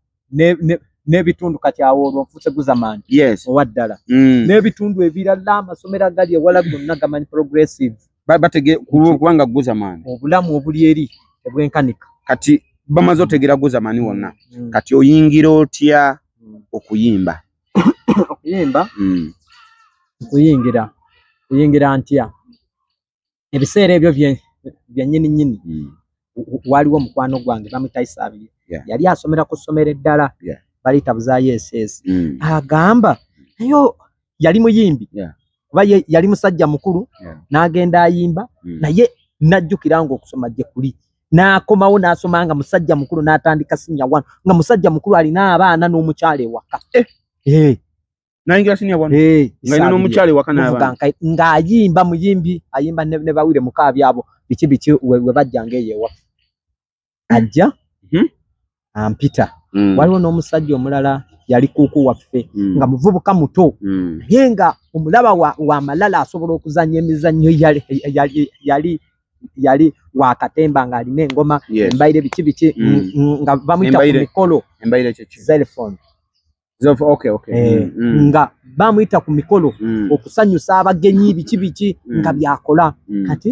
n'ebitundu kati awo olwo nfuse Guzaman owaddala n'ebitundu ebirala amasomero agali ewala gonna gamanyi progressive batege kubanga Guzaman obulamu obuli eri ebwenkanika kati bamaze otegera Guzaman wonna kati oyingira otya okuyimba kuyingira ntya ebiseera ebyo bya nyini waliwo mukwano gwange bamutaisabye yali asomera ku ssomero eddala balita buzayo SS agamba nayo yali muyimbi oba yali musajja mukulu n'agenda ayimba naye najjukira nga okusoma gye kuli n'akomawo n'asoma nga musajja mukulu n'atandika sinya wano nga musajja mukulu alina abaana n'omukyala ewaka nayingira sinya wano nga n'omukyala ewaka n'abaana ng'ayimba muyimbi ayimba ne bawire mukaabi abo biki we bajjanga eyo ewaka ajja ampita waliwo n'omusajja omulala yali kuuku waffe nga muvubuka muto naye nga omulaba wa malala asobola okuzanya emizannyo yali yali wakatemba nga alina engoma embaire biki nga bamuyita ku mikolo embaire chechi xylophone okay nga bamuyita ku mikolo okusanyusa abagenyi biki nga byakola kati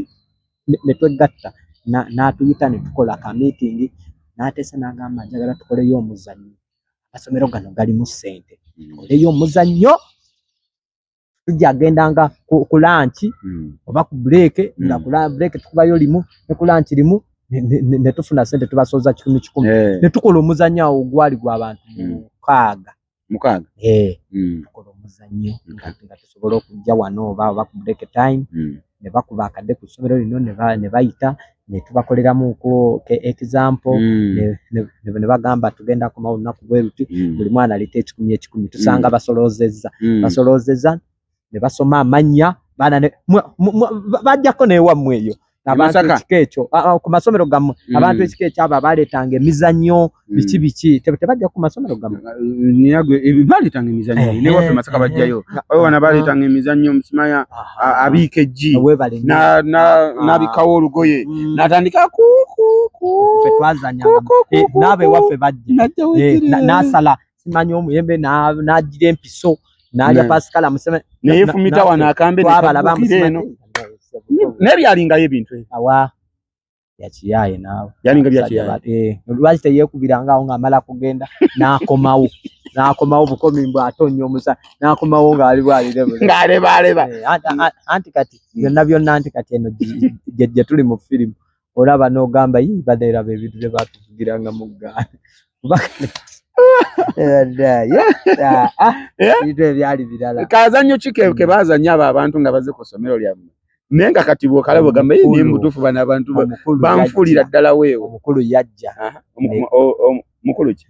ne twegatta n'atuyita ne tukola ka meeting n'ateesa n'agamba njagala tukoleyo omuzannyo amasomero gano galimu ssente tukoleyo omuzannyo tujja agendanga ku lunch oba ku break nga ku break tukubayo limu ne ku lunch limu ne tufuna ssente tubasoza 10 ne tukola omuzannyo awo gwali gw'abantu mukaaga tukola omuzannyo nga tusobola okujja wano oba ku break time ne bakuba akadde ku ssomero lino ne bayita ne tubakoleramuko example ne bagamba tugenda ku olunaku bwe ruti buli mwana alite 10 tusanga basolozezza ne basoma amannya baana bajjako newammwe eyo abantu ekikeekyo ku masomero gammwe abantu ekikeekyo abo baleetanga emizannyo biki tebajja ku masomero gammwe baleetanga emizannyo newaffe Masaka bajjayo wana baleetanga emizannyo Musimaya abiika eggi n'abikawo olugoye n'atandika ffe twazanyanga n'abe waffe bajja n'asala simanyi omuyembe n'agira empiso n'alya Pascal Museme neyefumita wano akambe eno nebyalingayo ebintu awa yakiyaye naawe yalinga byakiyaye lwaki teyekubiranga awo ng'amala kugenda n'akomawo bukomi mbw atonya omusa n'akomawo ng'aleba anti kati byonna anti kati eno gye tuli mu firimu olaba n'ogamba baderaba ebintu bye batuvugiranga mu Uganda ebintu ebyali birala kazannyo ki ke bazannya abo abantu nga bazze ku ssomero lyammwe naye nga kati bw'okala bw'ogamba naye mutuufu bano abantu banfuulira ddala weewo omukulu yajja mukulu ki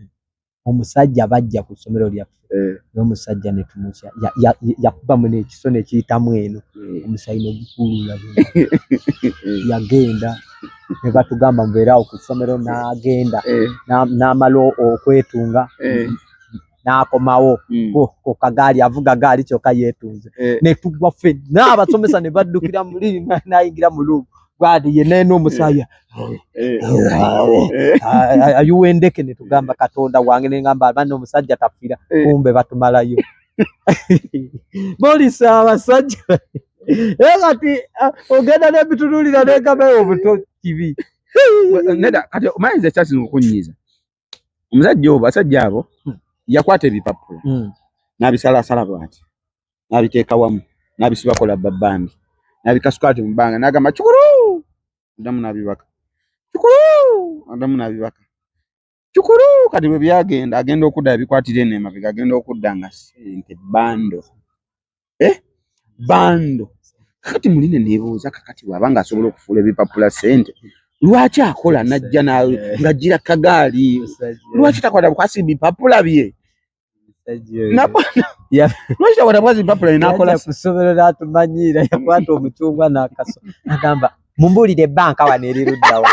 omusajja bajja ku ssomero lyaffe n'omusajja ne tumutya yakubamu n'ekiso ne kiyitamu eno omusayi ne gukuulula yagenda ne batugamba mubeerawo ku ssomero n'agenda n'amala okwetunga n'akomawo ku kagaali avuga gaali kyokka yeetunze ne tugwa ffenna abasomesa ne baddukira muli n'ayingira mu luumu gwadi yenna n'omusaya ayuwendeke ne tugamba Katonda wange ne ngamba abana omusajja tafira kumbe batumalayo bolisa abasajja kati ogenda n'ebitunulira n'engabayo obuto kibi neda kati omanyiza ekyasinga okunyiiza omusajja obo basajja abo yakwata ebipapula n'abisalasala bwati n'abiteeka wamu n'abisibakola babandi n'abikasukaati mu bbanga n'agamba Chukuru adamu n'abibaka Chukuru adamu n'abibaka Chukuru kati bwe byagenda agenda okudda yabikwatira eno emabega agenda okudda nga ssente bando kati muline neebuuza kakati bw'abanga asobola okufuula ebipapula ssente lwaki akola najja nga gira kagaali lwaki takwata bukwasi bipapula bye lwaki takwata bukwasi bipapula bye n'akola kusomero n'atumanyiira yakwata omucungwa n'akaso agamba mumbuulire ebbanka wano eriruddawa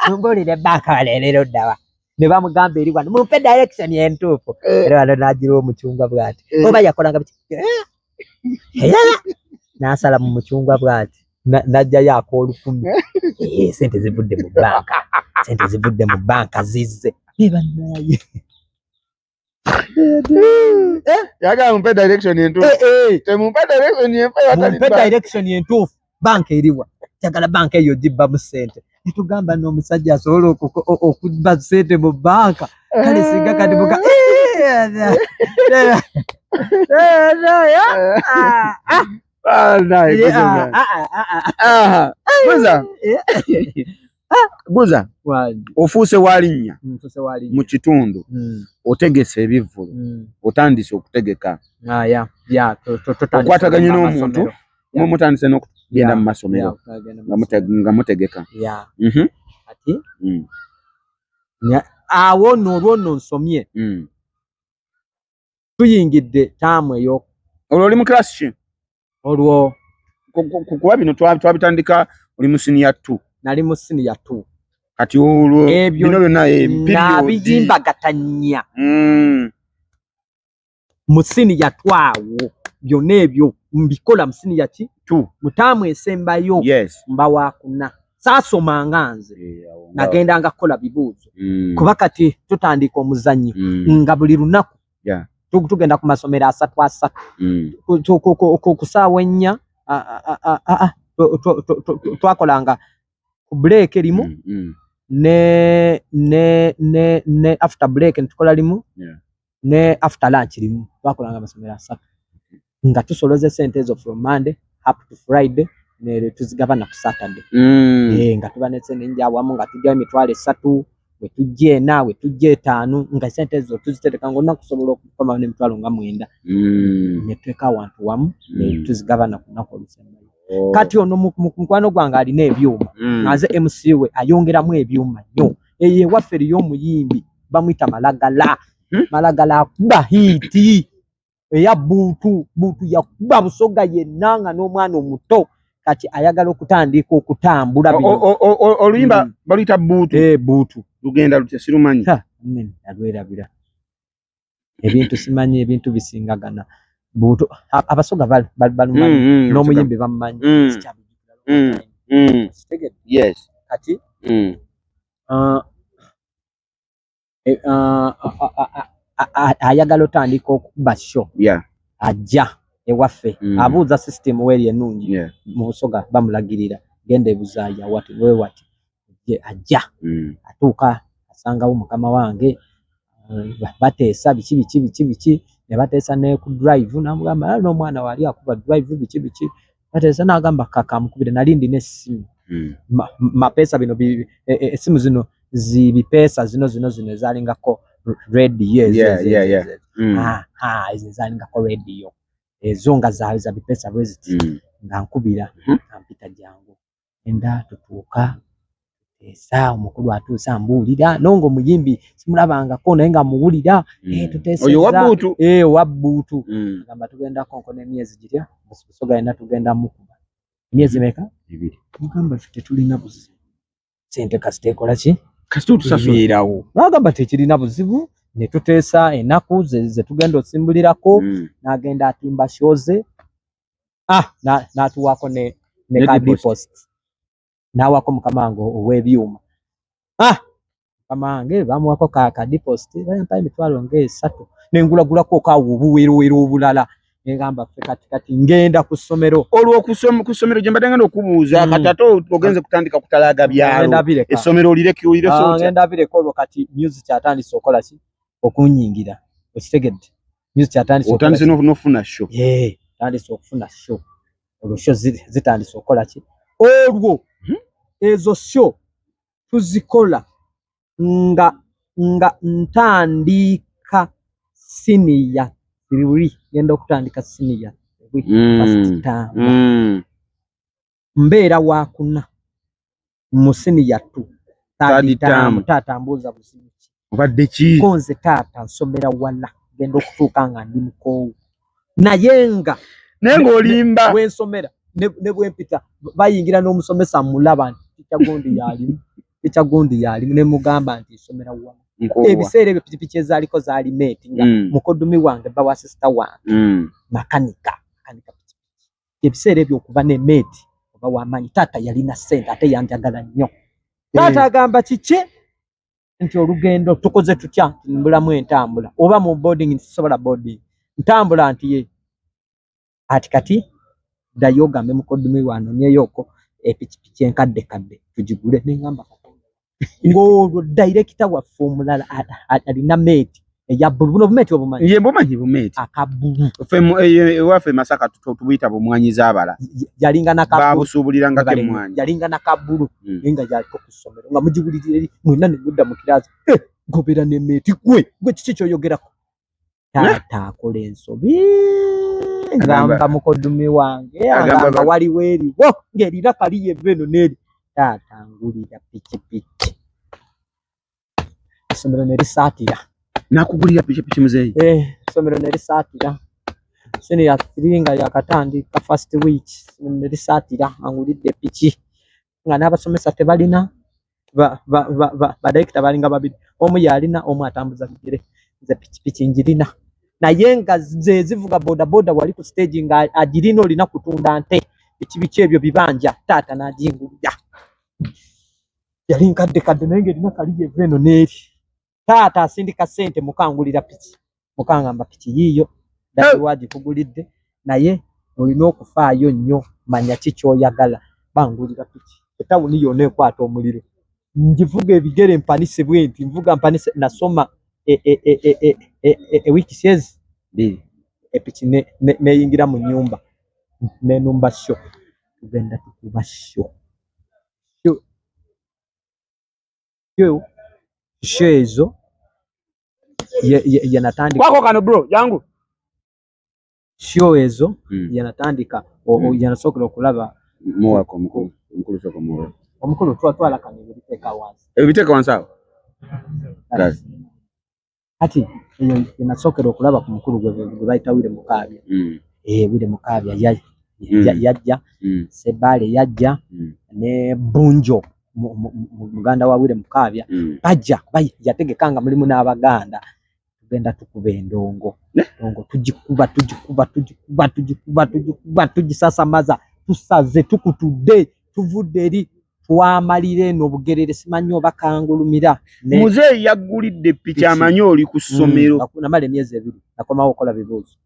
mumbuulire ebbanka wano eriruddawa ne bamugamba eri wano mumpe direction entuufu era wano n'agira omucungwa bw'ati oba yakolanga n'asala mu mucungwa bw'ati n'ajjayo ak'olukumi sente zivudde mu banka zizze ne bannaye yagala mumpe direction entuufu temumpe direction entuufu banka eriwa njagala banka eyo gibba mu ssente netugamba n'omusajja asobola okubba ssente mu banka kale singa kati muka Guza ofuuse walinnya mu kitundu otegese ebivvulu otandise okutegeka okwataganye n'omuntu mutandise n'okugenda mu masomero nga mutegeka ati awo n'olwo nno nsomye tuyingidde taamu eyo olwo oli mu kilasi ki olwo kuba bino twabitandika oli mu senior 2 nali mu senior 2 kati olwo bino byonna nabijimbagattanya mu senior 2 awo byonna ebyo mbikola mu senior ki 2 mu taamu esembayo mba wakuna saasomanga nze nagendanga kukola bibuuzo kuba kati tutandika omuzannyo nga buli lunaku tugenda ku masomero 3 ku ssaawa 4 twakolanga ku break limu ne after break nitukola limu ne after lunch limu twakolanga amasomero 3 nga tusoloze sente ezo from Monday up to Friday ne tuzigabana ku Saturday nga tubanetse ninja awamu nga tujja emitwalo 3 we tujje nawe tujje 5 nga sente ezo tuzitereka ngonna kusobola okukoma n'emitwalo nga 9 ne tweka wantu wamu ne tuzigabana kunako olusembe kati ono mukwano gwange alina ebyuma naze MC we ayongeramu ebyuma nnyo eye waffe y'omuyimbi bamwita malagala akuba hiti eya buutu yakuba busoga yenanga n'omwana omuto kati ayagala okutandika okutambula oluyimba baluyita buutu buutu lugenda lutya sirumanyi alwerabira ebintu simanyi ebintu bisingagana buutu abasoga balumanyi n'omuyimbi bamumanyi yes kati ayagala otandika okuba show ajja ewaffe abuuza system weri ennungi mu busoga bamulagirira genda ebuzaaya wati ajja atuuka asangawo mukama wange bateesa biki ne bateesa ne ku drive namugamba n'omwana wali akuba drive biki bateesa n'agamba kakamukubire nali ndina essimu mapeesa bino essimu zino zibipeesa zino ezalingako radio ezo ezalingako radio ezo nga za bipeesa bweziti nga nkubira ampita jangu enda tutuuka esa omukulu atuusa mbuulira nongo muyimbi simulabangako naye nga muwulira tuteeseza oyo wabuutu wabuutu gamba tugenda konko n'emyezi girya busoga yena tugenda mukuba emyezi meka 2 mugamba tetulina buzibu sente kasitekola ki kasitutusasubirawo bagamba tekirina buzibu ne tuteesa enaku ze tugenda osimbulirako n'agenda atimba shoze n'atuwaako ne card post n'awako mukama wange ow'ebyuma mukama wange bamuwako card post bayampa emitwalo nga 3 nengulagulako kaawo obuweroweero obulala ngamba kati ngenda ku ssomero olwo ku ssomero gye mbadde ngenda okubuuza kati ate ogenze kutandika kutalaga byalo essomero olireke ngenda bireko olwo kati music atandise okola ki okunyingira okitegedde music atandise n'ofuna show tandise okufuna show olwo show zitandise okola ki olwo ezo show tuzikola nga ntandika senior 3 genda okutandika senior mbeera wakuna mu senior 2 taata mbuuza buzibu obadde ki konze taata nsomera wala genda okutuuka nga ndi mukoowu naye nga olimba wensomera ne bwempita bayingira n'omusomesa mulaba nti ticha gondi yalimu ne mugamba nti nsomera wala ebiseera ebyo pikipiki ezaaliko zaali mate nga mukodumi wange bawa sister wange makanika pikipiki ebiseera ebyo okuba ne mate oba wamanyi taata yalina ssente ate yanjagala nnyo taata agamba kiki nti olugendo tukoze tutya mbulamu entambula oba mu boarding ntisobola boarding ntambula nti ye ati kati ddayo ogambe mukodumi wano nyeyoko epikipiki enkadde tugigule nengamba ng'olwo director waffe omulala alina mate eya bbulu buno bumeti obumanyi ye bumanyi bumeti akabbulu ewaffe Masaka tubuyita bumwanyiza abala yalinga nakabbulu babusuubuliranga kemwanyi yalinga nakabbulu nga yaliko ku ssomero nga mugibulirira eri mwena ne mudda mu kiraazi gobera ne mate gwe kiki kyoyogerako taata akola ensobi ngamba mukodumi wange agamba waliwo eriwo ng'erira kaliye veno n'eri taata ngulira pikipiki essomero ne lisaatira nakugulira pikipiki muzeeyi essomero ne lisaatira senior 3 nga yakatandika first week ne lisaatira angulidde piki nga n'abasomesa tebalina badayirekita balinga babiri omu yalina omu atambuza bigere nze pikipiki njirina naye nga ze zivuga bodaboda wali ku stage nga agirina olina kutunda nte biki ebyo bibanja taata n'agingulira yali nkadde naye ng'erina kaliye veno n'eri. Taata asindika ssente mukangulira piki. Mukangamba piki yiiyo dadi wagikugulidde naye olina okufaayo nnyo manya ki ky'oyagala bangulira piki. Etawuni yonna ekwata omuliro. Ngivuga ebigere mpanise bwenti nvuga mpanise nasoma wiki says epiki neyingira mu nnyumba nenumba sho tugenda tukuba sho ezo yanatandika kwako kano bro yangu sho ezo yanatandika yanasokera okulaba muwako mukulu soko muwe omukulu twala kano ebiteka wansi awo ati yanasokera okulaba ku mukulu gwe bayita Wile Mukaabya. Wile Mukaabya yajja Sebale yajja ne Bunjo muganda wa Wile Mukaabya bajja yategekanga mulimu n'Abaganda tugenda tukuba endongo tugikuba tugisasamaza tusaze tukutudde tuvudde eri twamalira eno Bugerere simanyi oba Kangulumira. Muzeeyi yaggulidde piki amanyi oli ku ssomero. Namala emyezi 2 nakomawo okola bibuuzo.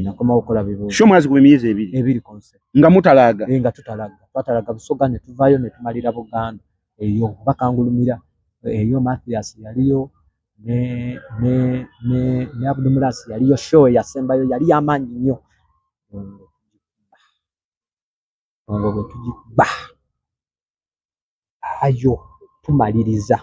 Nakomawo okola bibuuzo. Sho mwazi ku emyezi 2 konse. Nga mutalaga. Nga tutalaga. Twatalaga Busoga ne tuvaayo ne tumalira Buganda. Eyo Bakangulumira. Eyo Mathias yaliyo ne Abdulmulas yaliyo show yasembayo yali yamanyi nnyo. Ngo tujikuba. Ayo tumaliriza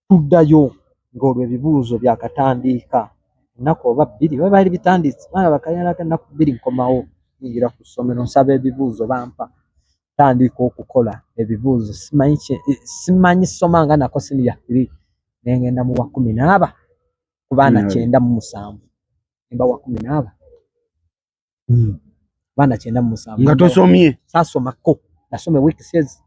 tuddayo ng'olwo ebibuuzo byakatandika ennaku oba 2 bwe bali bitandise bakayalaka ennaku 2 nkomawo yingira ku ssomero nsaba ebibuuzo bampa tandika okukola ebibuuzo simanyi somanga nako senior 3 nengenda mu wa 14 ku baana 97 nemba wa 14 baana 97 nga tosomye sasomako nasome wiki says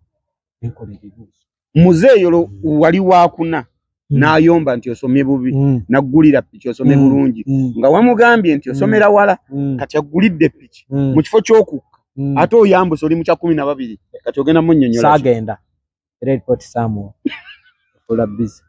enkola ebibuuzo. Muzeeyi wali wakuna n'ayomba nti osomye bubi naggulira piki osomye bulungi nga wamugambye nti osomera wala kati aggulidde piki mu kifo ky'okukka ate oyambusa oli mu kya 12 kati ogenda mu nnyonnyola saagenda report Samuel okola busy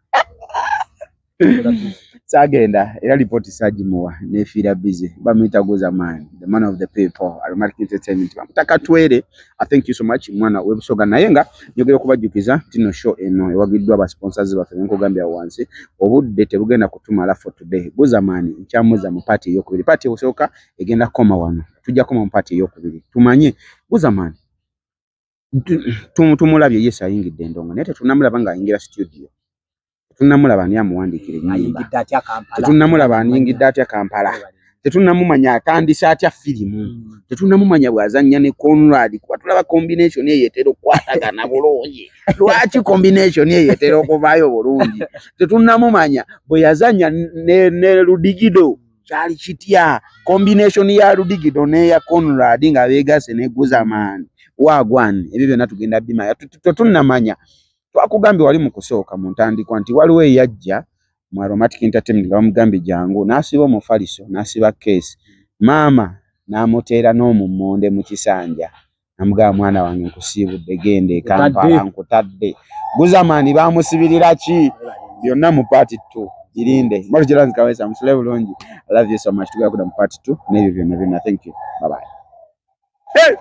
saagenda era ripoti sagimuwa nefiira busy bamuyita Guzamani the man of the people Aromatic Entertainment bamutaka Twere. I thank you so much mwana webusoga naye nga njogera kubajjukiza tino show eno ewagiddwa aba sponsors baffe nkugambya wansi obudde tebugenda kutumala for today. Guzamani nkyamuza mu party ey'okubiri party esooka egenda koma wano tujja koma mu party ey'okubiri tumanye Guzamani tumulabye yes ayingidde endongo naye tetunamulaba nga ayingira studio. Tetunamulaba ani amuwandiikira ennyimba. Tetunamulaba ayingidde atya Kampala. Tetunamumanya atandise atya firimu. Tetunamumanya bw'azannya ne Conrad kuba tulaba combination eyo etera okukwatagana bulungi. Lwaki combination eyo etera okuvaayo bulungi? Tetunamumanya bwe yazannya ne Ludigido kyali kitya combination ya Ludigido n'eya Conrad nga beegase ne Guzamani wagwan ebyo byonna tugenda bimanya. Tetunamanya twakugambye wali mu kusooka mu ntandikwa nti waliwo eyajja mu Aromatic Entertainment nga bamugambye jangu n'asiba omufaliso n'asiba keesi maama n'amuteera n'omummonde mu kisanja namugamba mwana wange nkusiibudde genda e Kampala nkutadde. Guzamani bamusibirira ki byonna mu part 2 girinde Moro Jiranzi Kawesa musule bulungi. I love you so much. Tugenda kuda mu part 2 n'ebyo byonna. Thank you. Bye bye. Hey!